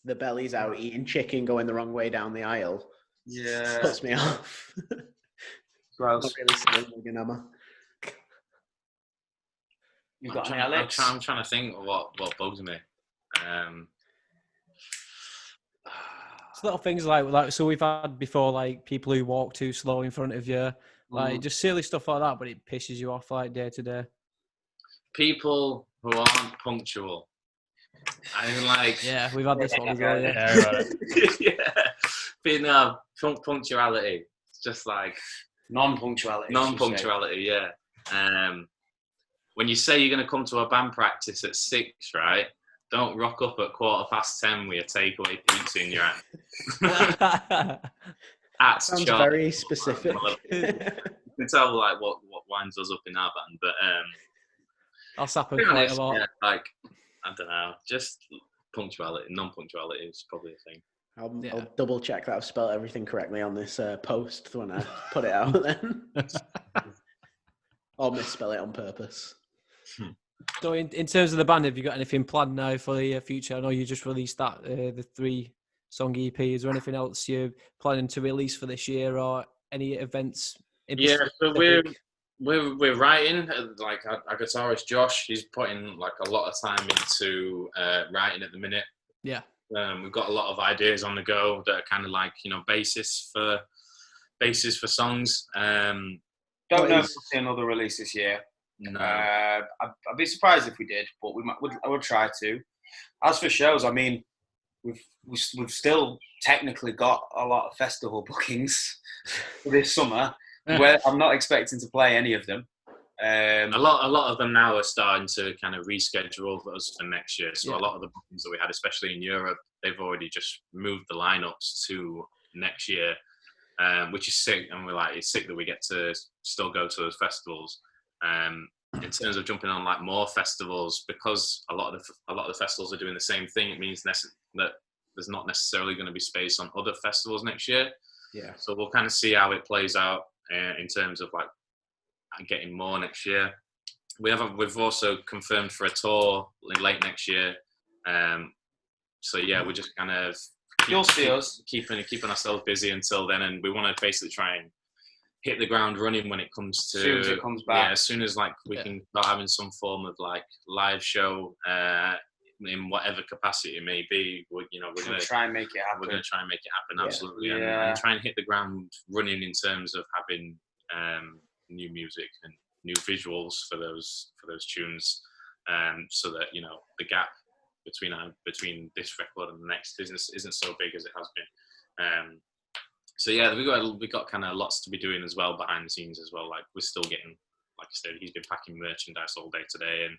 the bellies out eating chicken going the wrong way down the aisle.
Yeah.
Puts me off.
Gross.
Not really slim, am I?
You got any, Alex?
I'm trying to think of what bugs me.
It's little things like so we've had before, like people who walk too slow in front of you, like just silly stuff like that, but it pisses you off like day to day.
People who aren't punctual. I mean, like,
Yeah, we've had this one as well. Yeah.
Yeah, right.
yeah, being punctuality. It's just like
Non-punctuality.
non-punctuality. Yeah. When you say you're going to come to a band practice at 6, right? Don't rock up at 10:15 with a takeaway pizza in your hand.
Sounds very specific.
You can tell like what winds us up in our band, but
That's happened
to be
quite
honest,
a lot.
yeah, like I don't know, just punctuality, non-punctuality is probably a thing.
I'll double check that I've spelled everything correctly on this post when I put it out then. Or misspell it on purpose.
So in terms of the band, have you got anything planned now for the future? I know you just released that, the 3-song EP. Is there anything else you're planning to release for this year, or any events in
Yeah, so
specific?
we're writing. Like our guitarist Josh, he's putting like a lot of time into writing at the minute.
Yeah.
We've got a lot of ideas on the go that are kind of like, you know, basis for songs.
Don't know if we'll see another release this year.
No.
I'd be surprised if we did, but I would try to. As for shows, I mean, we've still technically got a lot of festival bookings for this summer, where I'm not expecting to play any of them.
A lot of them now are starting to kind of reschedule for us for next year. So
Yeah.
a lot of the bookings that we had, especially in Europe, they've already just moved the lineups to next year, which is sick. And we're like, it's sick that we get to still go to those festivals. In terms of jumping on like more festivals, because a lot of the festivals are doing the same thing, it means that there's not necessarily going to be space on other festivals next year.
Yeah.
So we'll kind of see how it plays out in terms of like getting more next year. We've also confirmed for a tour late next year. So yeah, we're just kind of
You'll see us
keeping ourselves busy until then, and we want to basically try and hit the ground running when it comes to
as soon as it comes back.
Yeah, as soon as like we can start having some form of like live show in whatever capacity it may be. We're going to
try and make it happen.
We're going to try and make it happen,
Yeah.
absolutely,
Yeah.
and try and hit the ground running in terms of having new music and new visuals for those tunes, so that the gap between this record and the next isn't so big as it has been. So yeah, we got kind of lots to be doing as well behind the scenes as well. Like we're still getting, like I said, he's been packing merchandise all day today, and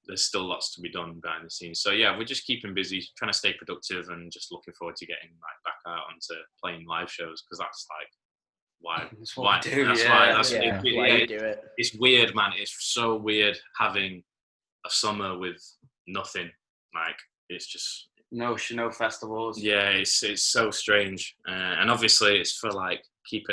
there's still lots to be done behind the scenes. So yeah, we're just keeping busy, trying to stay productive, and just looking forward to getting back out onto playing live shows, because that's like why we do.
Why you do it.
It's weird, man. It's so weird having a summer with nothing. Like it's just
no festivals.
Yeah, it's so strange, and obviously it's for like keep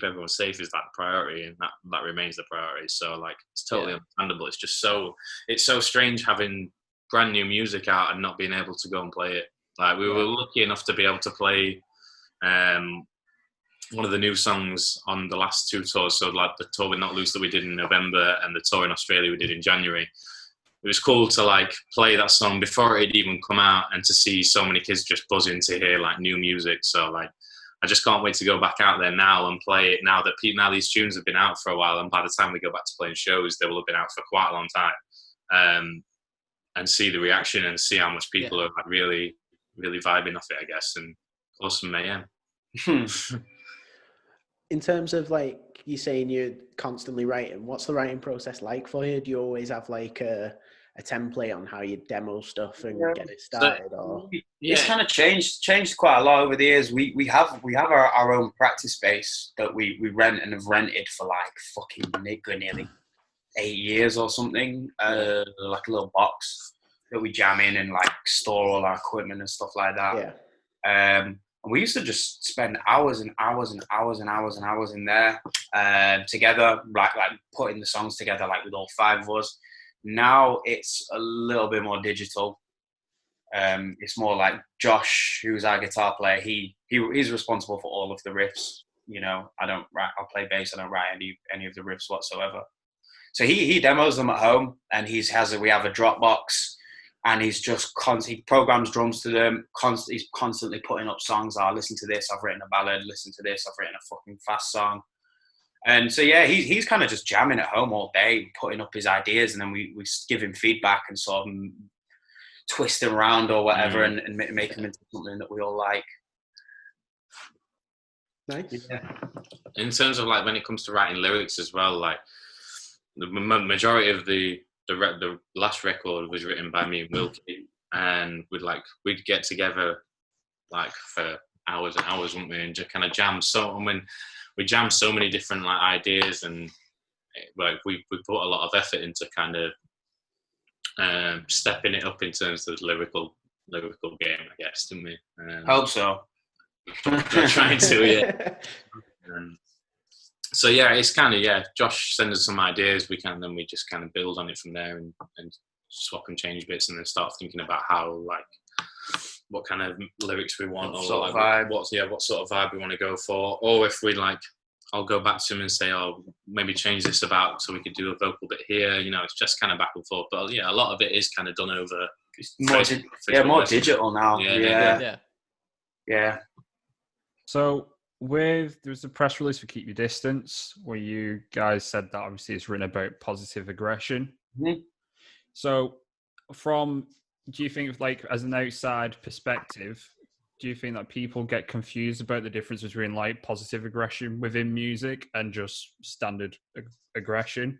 everyone safe is that priority, and that remains the priority. So like it's totally understandable. It's just so strange having brand new music out and not being able to go and play it. Like we were lucky enough to be able to play one of the new songs on the last two tours. So like the tour with Not Loose that we did in November and the tour in Australia we did in January. It was cool to like play that song before it had even come out, and to see so many kids just buzzing to hear like new music. So like I just can't wait to go back out there now and play it now that these tunes have been out for a while, and by the time we go back to playing shows, they will have been out for quite a long time, and see the reaction and see how much people are like really, really vibing off it, I guess, and cause some mayhem.
In terms of like you saying you're constantly writing, what's the writing process like for you? Do you always have like a template on how you demo stuff and get it started? Or
it's kind of changed quite a lot over the years. We have our own practice space that we rent and have rented for like fucking nearly 8 years or something. Like a little box that we jam in and like store all our equipment and stuff like that. And we used to just spend hours and hours and hours and hours and hours in there together, like putting the songs together, like with all 5 of us. Now it's a little bit more digital. It's more like Josh, who's our guitar player. He's responsible for all of the riffs. I don't write. I'll play bass. I don't write any of the riffs whatsoever. So he demos them at home, and we have a Dropbox. And he's just he programs drums to them. He's constantly putting up songs. Listen to this. I've written a ballad. Listen to this. I've written a fucking fast song. And so yeah, he's kind of just jamming at home all day, putting up his ideas, and then we give him feedback and sort of twist him around or whatever, and make him into something that we all like.
Nice.
Yeah.
In terms of like when it comes to writing lyrics as well, like the majority of the last record was written by me and Wilkie, and we'd get together like for hours and hours, wouldn't we, and just kind of jam. And when we jammed so many different like ideas, and like we put a lot of effort into kind of stepping it up in terms of the lyrical game, I guess, didn't we?
Hope so.
Trying to, yeah. So yeah, it's kind of Josh sends us some ideas. We just kind of build on it from there and swap and change bits, and then start thinking about how what kind of lyrics we want, what sort of vibe we want to go for, or if we I'll go back to him and say, maybe change this about so we could do a vocal bit here. It's just kind of back and forth. But yeah, a lot of it is kind of done over.
More digital now. Yeah.
So there was a press release for Keep Your Distance where you guys said that obviously it's written about positive aggression.
Mm-hmm.
So do you think as an outside perspective, do you think that people get confused about the difference between positive aggression within music and just standard aggression?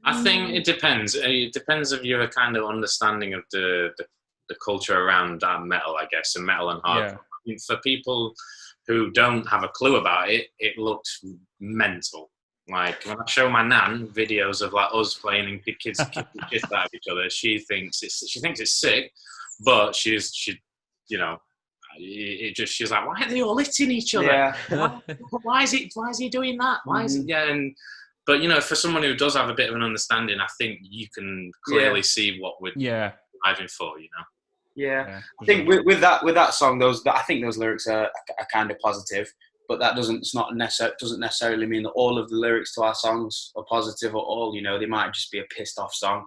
I think it depends. It depends of your kind of understanding of the culture around metal, I guess, and metal and hardcore. Yeah. For people who don't have a clue about it, it looks mental. Like when I show my nan videos of us playing and kids kicking the shit out of each other, she thinks it's sick, but she's like, why are they all hitting each other?
Yeah.
Why is he doing that? Why is it? Yeah, but for someone who does have a bit of an understanding, I think you can clearly see what we're driving for.
Yeah. I think with that song, I think those lyrics are kind of positive, but that doesn't necessarily mean that all of the lyrics to our songs are positive at all. They might just be a pissed off song.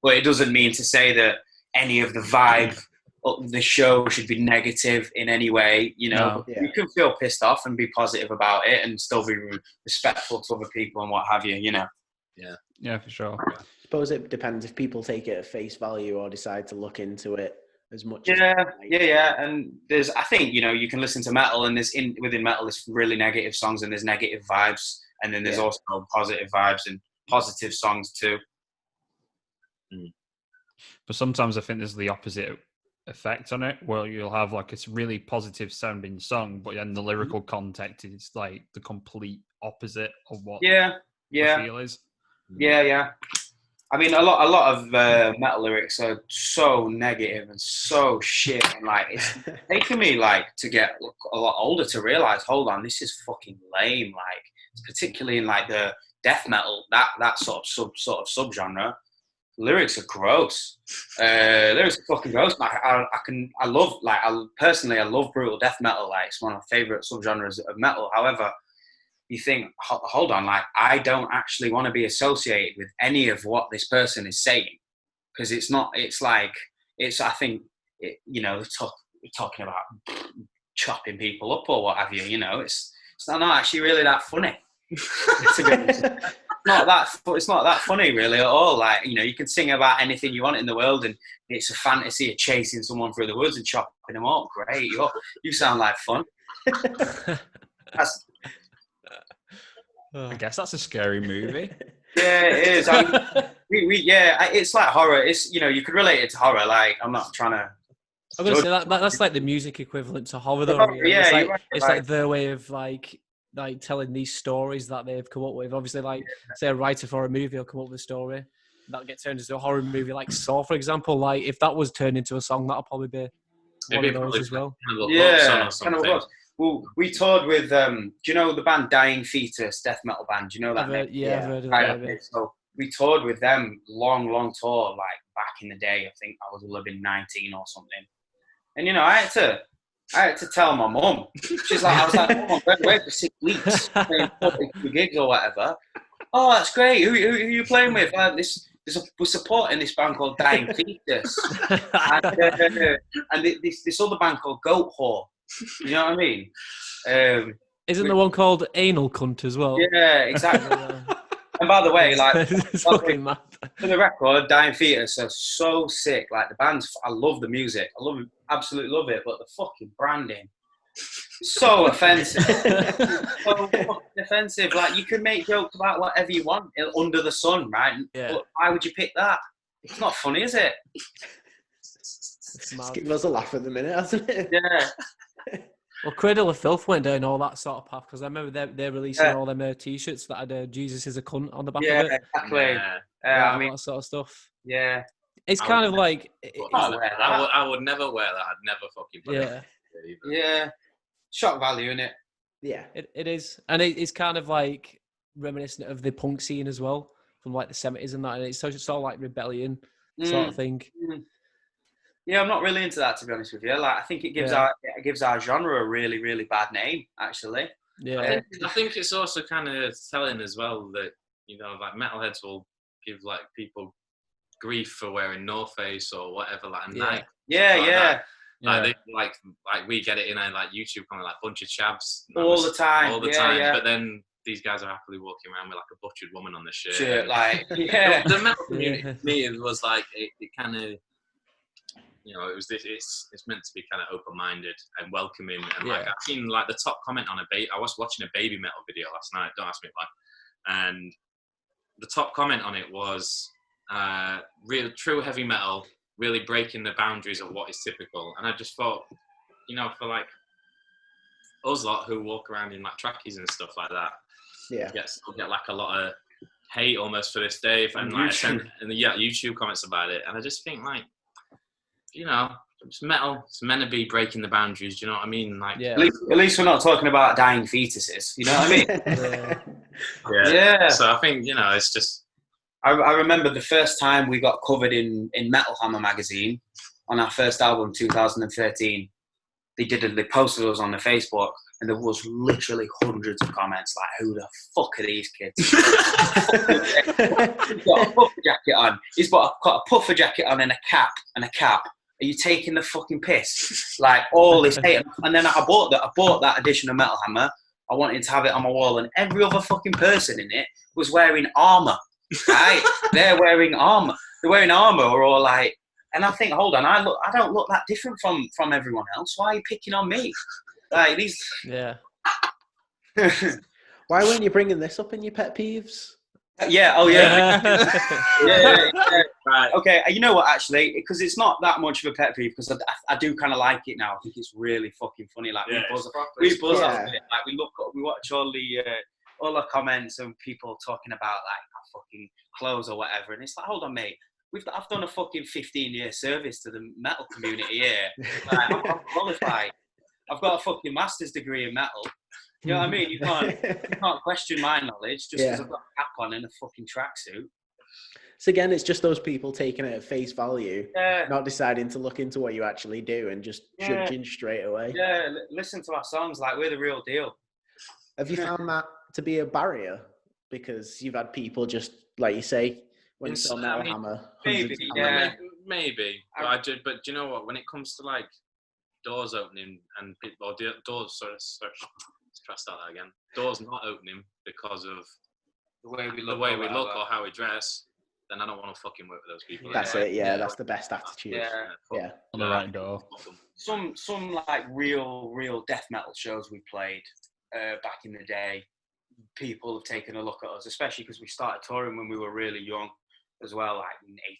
but it doesn't mean to say that any of the vibe of the show should be negative in any way. You know, you can feel pissed off and be positive about it, and still be respectful to other people and what have you. You know.
Yeah, for sure.
I suppose it depends if people take it at face value or decide to look into it as much.
And I think, you know, you can listen to metal, and within metal there's really negative songs and there's negative vibes, and then there's also positive vibes and positive songs too.
But sometimes I think there's the opposite effect on it, where you'll have like a really positive sounding song, but then the lyrical context is like the complete opposite of what the feel is. I mean, a lot of metal lyrics are so negative and so shit, and like it's taken me like to get a lot older to realize, hold on, this is fucking lame. Like, particularly in like the death metal, that sort of subgenre, lyrics are gross. Lyrics are fucking gross. Like, I love brutal death metal. Like, it's one of my favorite subgenres of metal. However, you think, hold on, like, I don't actually want to be associated with any of what this person is saying, because I think, you know, we're talking about chopping people up or what have you, you know, it's not actually really that funny. To be honest. It's not that funny really at all. Like, you know, you can sing about anything you want in the world, and it's a fantasy of chasing someone through the woods and chopping them up. Great, you sound like fun. I guess that's a scary movie.
Yeah, it is. It's like horror. It's, you know, you could relate it to horror. Like, I'm not trying to.
I'm gonna say that's like the music equivalent to horror, though. Really. It's like their way of like telling these stories that they've come up with. Obviously, like say a writer for a movie will come up with a story that gets turned into a horror movie, like Saw, for example. Like, if that was turned into a song, that'll probably be one of those as well.
Kind of was. Well, we toured with, do you know the band Dying Fetus, death metal band? Do you know that name?
I've heard of that.
So we toured with them, long tour, like back in the day. I think I was 19 or something. And, you know, I had to tell my mum. She's like, I was like, oh, I'm away for 6 weeks, playing 42 gigs or whatever. Oh, that's great. Who are you playing with? We're supporting this band called Dying Fetus. and this other band called Goat Whore. You know what I mean?
Isn't the one called Anal Cunt as well?
Yeah, exactly. And by the way, like, for the record, Dying Fetus are so sick. Like, the bands, I love the music. Absolutely love it. But the fucking branding, so offensive. So fucking offensive. Like, you can make jokes about whatever you want under the sun, right?
Yeah.
But why would you pick that? It's not funny, is it?
It's giving us a laugh at the minute, hasn't it?
Yeah.
Well, Cradle of Filth went down all that sort of path, because I remember they're releasing all them t-shirts that had Jesus is a cunt on the back of it.
Exactly.
I mean, that sort of stuff.
Yeah.
It's kind of like...
I would never wear that. I'd never fucking put it.
Yeah. Shock value, innit?
Yeah.
It is. And it's kind of like reminiscent of the punk scene as well, from like the 70s and that. And it's sort of like rebellion sort of thing.
Yeah, I'm not really into that, to be honest with you. Like, I think it gives our genre a really, really bad name, actually.
Yeah.
I think it's also kind of telling as well that, you know, like, metalheads will give like people grief for wearing North Face or whatever, like a Nike.
Yeah.
Like, like we get it in a like YouTube comment, like bunch of chavs
all the time. Yeah.
But then these guys are happily walking around with like a butchered woman on their shirt. The metal community to me, it was like it kind of, you know, it's meant to be kind of open-minded and welcoming, and like I've seen like the top comment on I was watching a baby metal video last night. Don't ask me why. And the top comment on it was real true heavy metal, really breaking the boundaries of what is typical. And I just thought, you know, for like us lot who walk around in like trackies and stuff like that, get like a lot of hate almost for this day, and like YouTube comments about it. And I just think, like, you know, it's metal. It's meant to be breaking the boundaries. Do you know what I mean? Like,
at least we're not talking about dying fetuses. You know what I mean? Yeah.
So I think, you know, it's just.
I remember the first time we got covered in Metal Hammer magazine on our first album, 2013. they posted us on the Facebook, and there was literally hundreds of comments like, "Who the fuck are these kids?" He's got a puffer jacket on. He's got a puffer jacket on and a cap. Are you taking the fucking piss? Like all this hate. And then I bought that edition of Metal Hammer. I wanted to have it on my wall, and every other fucking person in it was wearing armor. Right? They're wearing armor. They're wearing armor, or all like. And I think, hold on, I don't look that different from everyone else. Why are you picking on me? Like these.
Yeah.
Why weren't you bringing this up in your pet peeves?
Yeah. Oh yeah. yeah.
Right.
Okay. You know what? Actually, because it's not that much of a pet peeve, because I do kind of like it now. I think it's really fucking funny. Like we buzz off it. Like we watch all the comments and people talking about like our fucking clothes or whatever, and it's like, hold on, mate. I've done a fucking 15-year service to the metal community here. Like, I'm qualified. I've got a fucking master's degree in metal. You know what I mean? You can't question my knowledge just because I've got a cap on and a fucking tracksuit.
So again, it's just those people taking it at face value, not deciding to look into what you actually do and just judging straight away.
Yeah, listen to our songs like we're the real deal.
Have you found that to be a barrier? Because you've had people just, like you say, when you saw Metal Hammer.
Maybe,
maybe. But do you know what? When it comes to like doors opening and people, or doors, let's try to start that again. Doors not opening because of
the way we look
or how we dress, then I don't want to fucking work with those people.
That's it. Yeah, that's the best attitude.
Yeah. On the right door.
Some like real death metal shows we played back in the day. People have taken a look at us, especially because we started touring when we were really young as well, like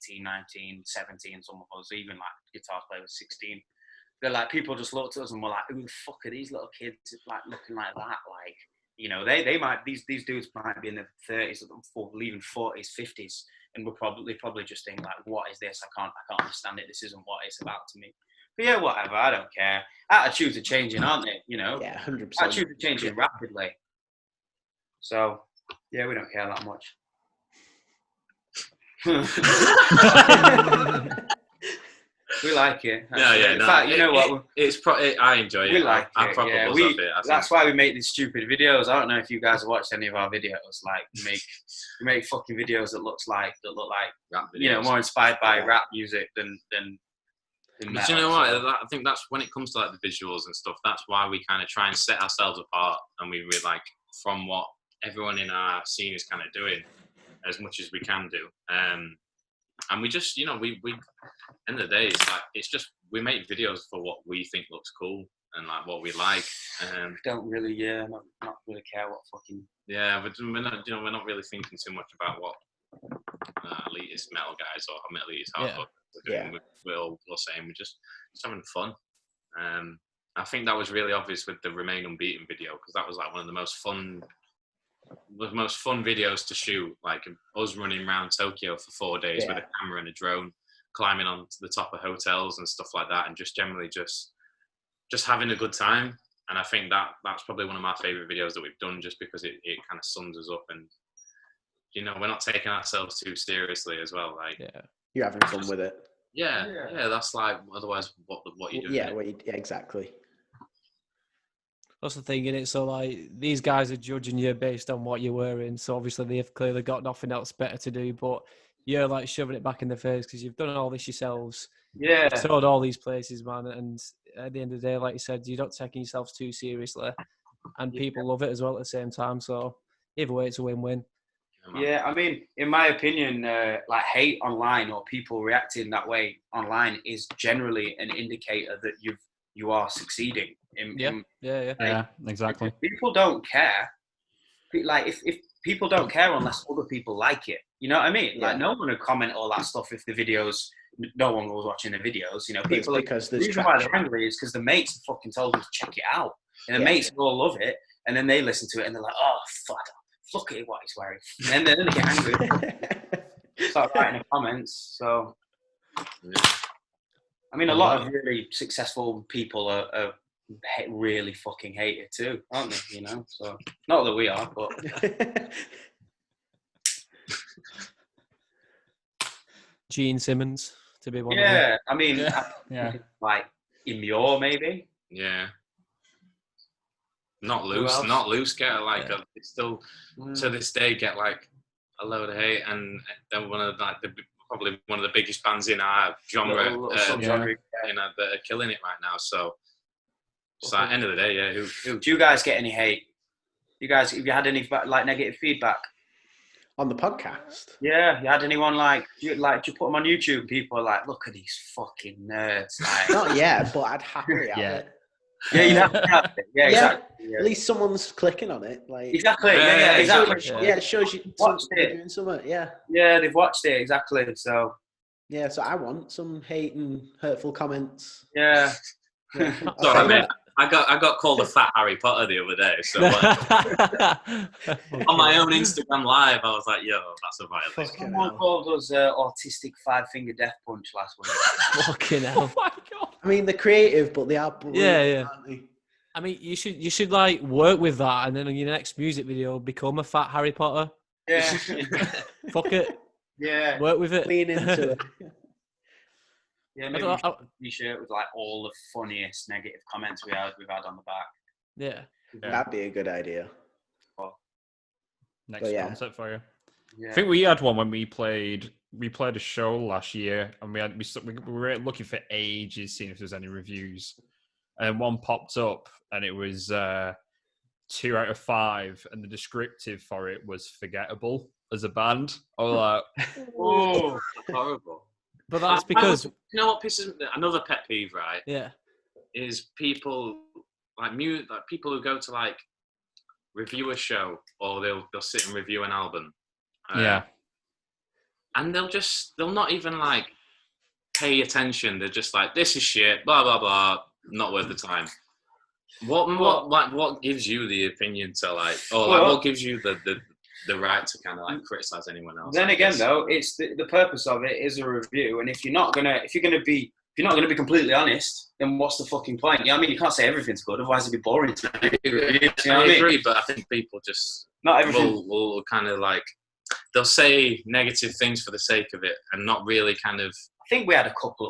18, 19, 17, some of us, even like guitar player was 16. They're like, people just looked at us and were like, who the fuck are these little kids like looking like that? Like, you know, they might, these dudes might be in their 30s or even 40s, 50s, and we're probably just thinking like, what is this? I can't understand it. This isn't what it's about to me. But yeah, whatever, I don't care. Attitudes are changing, aren't they? You know?
Yeah, 100%.
Attitudes are changing rapidly. So, yeah, we don't care that much. We like it.
In
fact, you know what?
I enjoy it.
We like
I
it.
proper
Yeah.
buzz off it.
That's why we make these stupid videos. I don't know if you guys have watched any of our videos. Like, we make fucking videos that look like
rap videos.
You know, more inspired by rap music than
But
metal.
you know what? I think that's when it comes to like the visuals and stuff. That's why we kind of try and set ourselves apart, and we like from what everyone in our scene is kind of doing as much as we can do. And we just, you know, we end of the day, it's just we make videos for what we think looks cool and like what we like.
Don't really, not really care what fucking.
Yeah, but we're not really thinking too much about what elitist metal guys or elitist hardcore are doing. We're all saying we're just having fun. I think that was really obvious with the Remain Unbeaten video, because that was like one of the most fun videos to shoot, like us running around Tokyo for 4 days with a camera and a drone, climbing onto the top of hotels and stuff like that, and just generally just having a good time. And I think that's probably one of my favorite videos that we've done, just because it kind of sums us up, and you know, we're not taking ourselves too seriously as well. Like,
you're having fun with it.
Yeah. That's like, otherwise what you doing?
Exactly.
That's the thing, innit? So, like, these guys are judging you based on what you're wearing. So, obviously, they've clearly got nothing else better to do. But you're, like, shoving it back in their face because you've done all this yourselves.
Yeah.
You've toured all these places, man. And at the end of the day, like you said, you're not taking yourselves too seriously. And people love it as well at the same time. So, either way, it's a win-win.
Yeah, I mean, in my opinion, like hate online or people reacting that way online is generally an indicator that you are succeeding.
Yeah, exactly.
If people don't care. Like, if people don't care unless other people like it, you know what I mean? Like, no one would comment all that stuff if the videos, no one was watching the videos. You know, people
because
the reason why they're angry is because the mates fucking told them to check it out, and the mates all love it, and then they listen to it and they're like, oh fuck. Look at what he's wearing. And then they get angry. Start writing the comments. So, I mean, a lot of really successful people are really fucking hate it too, aren't they? You know, so not that we are, but
Gene Simmons to be one of them.
I mean, like Immure maybe.
Yeah. Not
Who
loose.
else?
Not loose. Get like
Yeah.
they still to this day get like a load of hate, and they're one of like probably one of the biggest bands in our genre,
Little subgenre.
you know, that are killing it right now. So, it's like end of the day, yeah. Who
Do you guys get any hate? You guys, have you had any like negative feedback?
On the podcast?
Yeah, you had anyone like you put them on YouTube? People are like, look at these fucking nerds. Like,
Not yet, but I'd happily have
Yeah.
it.
yeah, you'd have to have it. Yeah, exactly.
At least someone's clicking on it. Like,
Exactly.
Yeah,
Yeah,
exactly.
exactly.
yeah, it shows you
Watched
they're
it.
doing something. Yeah.
Yeah, they've watched it exactly. So
Yeah, so I want some hate and hurtful comments.
yeah.
Yeah. I'll
Sorry,
take
mate.
that.
I got called a fat Harry Potter the other day. So on my own Instagram live, I was like, "Yo, that's a violation."
Fucking
Someone
hell.
called us autistic 5-finger death punch last week.
Fucking hell.
Oh my god!
I mean, they're creative, but they are brilliant,
Yeah.
aren't they?
I mean, you should like work with that, and then on your next music video, become a fat Harry Potter.
Yeah,
Fuck it,
yeah,
work with it.
Lean into it.
yeah.
I
Maybe
don't know,
we should t-shirt with like all the funniest negative comments we've had on the back.
yeah.
That'd be a good idea.
Next
But yeah.
concept for you.
Yeah.
I think we had one when we played a show last year, and we were looking for ages, seeing if there's any reviews, and one popped up, and it was 2 out of 5, and the descriptive for it was forgettable as a band. I was like,
Oh, that's horrible.
But that's because
you know what pisses me? Another pet peeve, right?
yeah,
Is people like people who go to like review a show, or they'll sit and review an album.
yeah,
And they'll not even like pay attention. They're just like, this is shit, blah blah blah, not worth the time. What gives you the opinion to like, what gives you the right to kind of like criticize anyone else?
Then again, though, it's the purpose of it is a review, and if you're not gonna be completely honest, then what's the fucking point? You know what I mean? You can't say everything's good, otherwise it'd be boring to me. You know what
I
I mean?
agree, but I think people just
Not everything.
will kind of like, they'll say negative things for the sake of it, and not really kind of.
I think we had a couple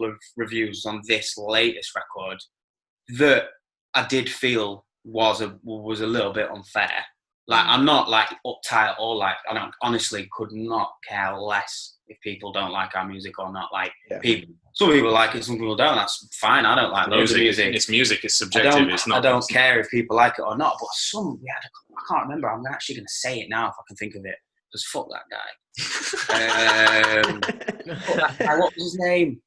of reviews on this latest record that I did feel was a little bit unfair. Like, I'm not like uptight or like, I honestly could not care less if people don't like our music or not. Like, some people like it, some people don't. That's fine. I don't like loads of music.
It's music. It's subjective. It's not.
I don't care if people like it or not. But I can't remember. I'm actually going to say it now if I can think of it. Just fuck that guy. What was his name?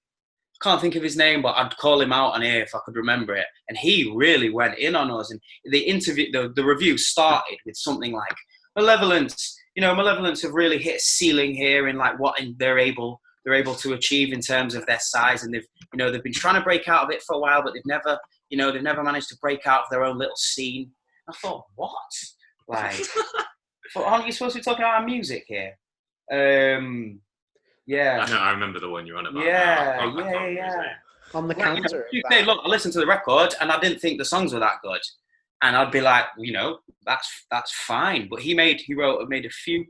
I can't think of his name, but I'd call him out on here if I could remember it. And he really went in on us. And the review started with something like, Malevolence, Malevolence have really hit a ceiling here in like what they're able to achieve in terms of their size. And they've been trying to break out of it for a while, but they've never managed to break out of their own little scene. I thought, what? Like, aren't you supposed to be talking about our music here? Yeah.
I know. I remember the one you're on about.
Yeah.
On the counter.
You say, look, I listened to the record and I didn't think the songs were that good, and I'd be like, that's fine. But he made a few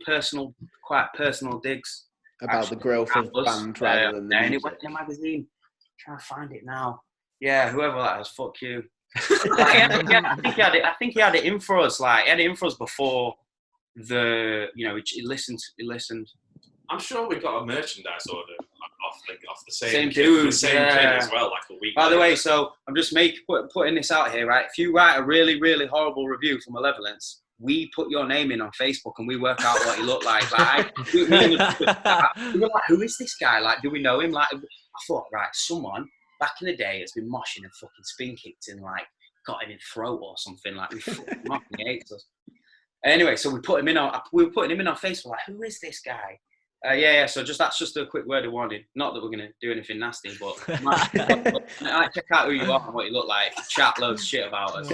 quite personal digs
About the growth of the band rather than the
and it
music.
went in a magazine. I'm trying to find it now. Yeah, whoever that was, fuck you. I think he had it in for us. Like, he had it in for us before he listened.
I'm sure we got a merchandise order off the
Same
kid,
dude,
the same
yeah.
kid as well, like a week.
By the
later.
way, so I'm just putting this out here, right? If you write a really, really horrible review for Malevolence, we put your name in on Facebook and we work out what he looked like. Like, we were like, who is this guy? Like, do we know him? Like, I thought, right, someone back in the day has been moshing and fucking spin kicked and like got him in throat or something. Like, we fucking he hates us. Anyway, so we were putting him in on Facebook. Like, who is this guy? So that's just a quick word of warning. Not that we're going to do anything nasty, but check out who you are and what you look like. Chat loads of shit about us.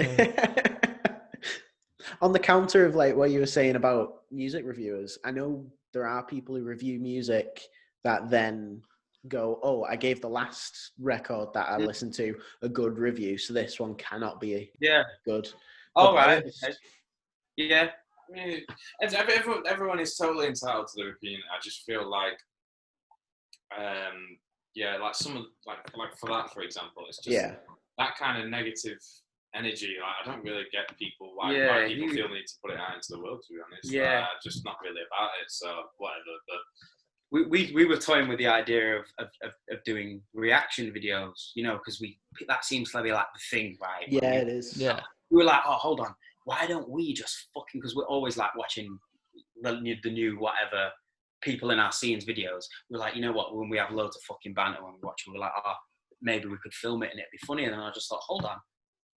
On the counter of like what you were saying about music reviewers, I know there are people who review music that then go, oh, I gave the last record that I listened to a good review, so this one cannot be good.
All right. Okay. Yeah.
I mean, everyone is totally entitled to their opinion. I just feel like, like some of like for that, for example, it's just that kind of negative energy, like, I don't really get people why people feel the need to put it out into the world, to be honest.
Yeah.
Just not really about it, so whatever. But
we were toying with the idea of doing reaction videos, you know, because that seems to be like the thing, right?
Yeah, it is.
Yeah.
We were like, oh, hold on, why don't we just fucking, because we're always like watching the new whatever people in our scenes videos. We're like, you know what, when we have loads of fucking banter when we watch them, we're like, oh, maybe we could film it and it'd be funny. And then I just thought, hold on,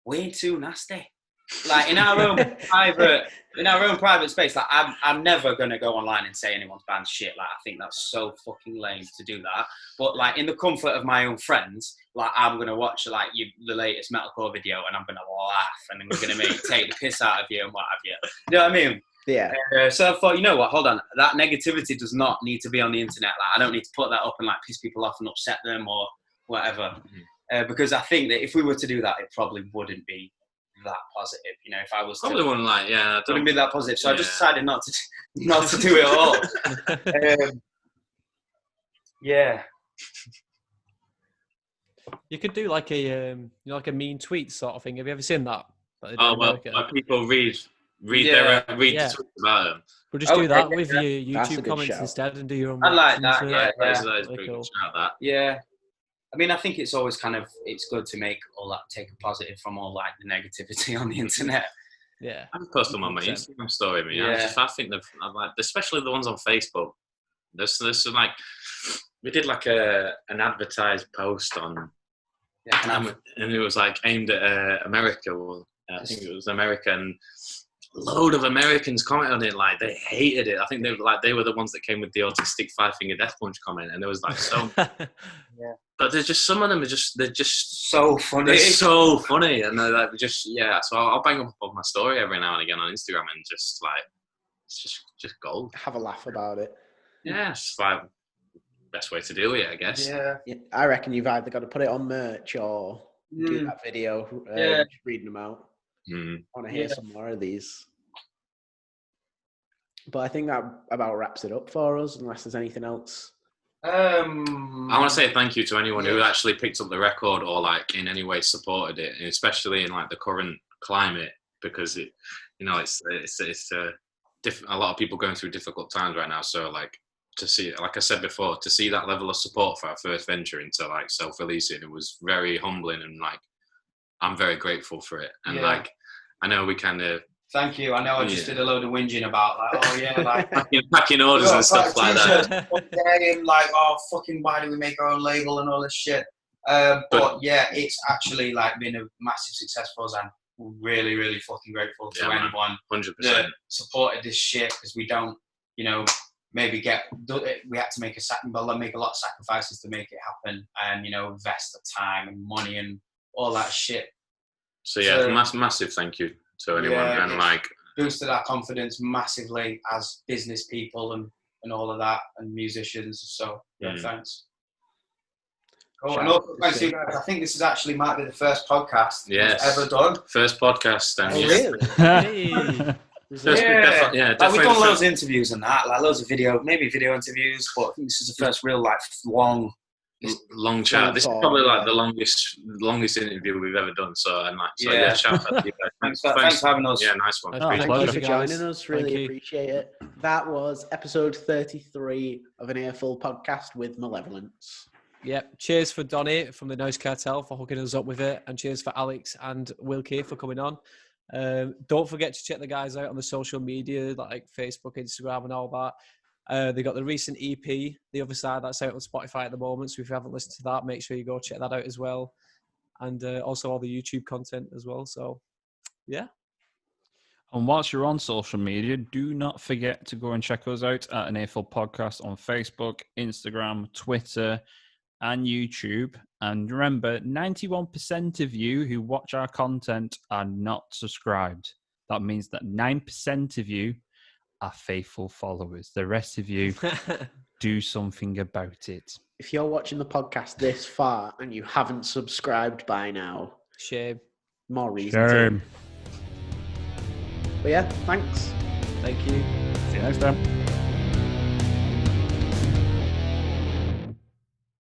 way too nasty. Like in our own private space, like I'm never gonna go online and say anyone's band's shit. Like I think that's so fucking lame to do that. But like in the comfort of my own friends, like I'm gonna watch like the latest metalcore video and I'm gonna laugh and then we're gonna take the piss out of you and what have you. You know what I mean?
Yeah.
So I thought, you know what? Hold on, that negativity does not need to be on the internet. Like I don't need to put that up and like piss people off and upset them or whatever. Because I think that if we were to do that, it probably wouldn't be that positive, you know. If I was
probably wouldn't like,
wouldn't be that positive. So I just decided not to do it at all. Yeah.
You could do like a like a mean tweet sort of thing. Have you ever seen that?
Oh well, like people read the tweets about them.
We'll just do that with your
That's a
YouTube
good
comments
shout.
instead and do your own.
I like that.
reactions.
Yeah,
That is pretty
cool.
good shout, that.
Yeah. I mean, I think it's always it's good to make all that, take a positive from all like the negativity on the internet.
Yeah.
I've posted them on my Instagram story. I think I like, especially the ones on Facebook. There's some like, we did like an advertised post on, and it was like aimed at America. Well, I think it was America, and a load of Americans commented on it. Like they hated it. I think they were the ones that came with the autistic 5-finger death punch comment, and it was like so.
Yeah.
But there's just some of them they're just
so funny.
They're so funny, and they're like So I'll bang up on my story every now and again on Instagram, and just like it's just gold.
Have a laugh about it.
Yeah, it's like best way to deal with it, I guess.
Yeah.
I reckon you've either got to put it on merch or do that video, just reading them out. I want to hear some more of these. But I think that about wraps it up for us, unless there's anything else.
I want to say thank you to anyone who actually picked up the record or like in any way supported it, and especially in like the current climate, because it, you know, it's a lot of people going through difficult times right now. So like to see, like I said before, to see that level of support for our first venture into like self-releasing, it was very humbling, and like I'm very grateful for it. And like I know we kind of.
Thank you. I know I just did a load of whinging about like, oh yeah, like
packing orders and stuff like that.
And like, oh fucking, why do we make our own label and all this shit? But yeah, it's actually like been a massive success for us. I'm really, really fucking grateful to anyone
100%
that supported this shit, because we don't, you know, maybe we had to make a lot of sacrifices to make it happen, and you know, invest the time and money and all that shit.
So yeah, massive thank you to anyone, and like
boosted our confidence massively as business people and all of that, and musicians. So thanks. Cool. And also, thanks to you guys. I think this might be the first podcast we've ever done.
First podcast. And
Really?
Like, we've done loads of interviews and that, like loads of video interviews, but I think this is the first real like long chat. This is probably like the longest interview we've ever done. So and like shout out to you guys. Thanks for having us. Yeah, nice one.
Thank you for joining us. Really appreciate it. That was episode 33 of an Earful podcast with Malevolence.
Yep. Cheers for Donny from the Noise Cartel for hooking us up with it, and cheers for Alex and Wilkie for coming on. Don't forget to check the guys out on the social media like Facebook, Instagram, and all that. They got the recent EP, The Other Side, that's out on Spotify at the moment. So if you haven't listened to that, make sure you go check that out as well. And also all the YouTube content as well. So, yeah.
And whilst you're on social media, do not forget to go and check us out at an Earful podcast on Facebook, Instagram, Twitter, and YouTube. And remember, 91% of you who watch our content are not subscribed. That means that 9% of you are faithful followers. The rest of you do something about it.
If you're watching the podcast this far and you haven't subscribed by now,
shame.
More reason to. But yeah, thanks.
Thank you.
See you next time.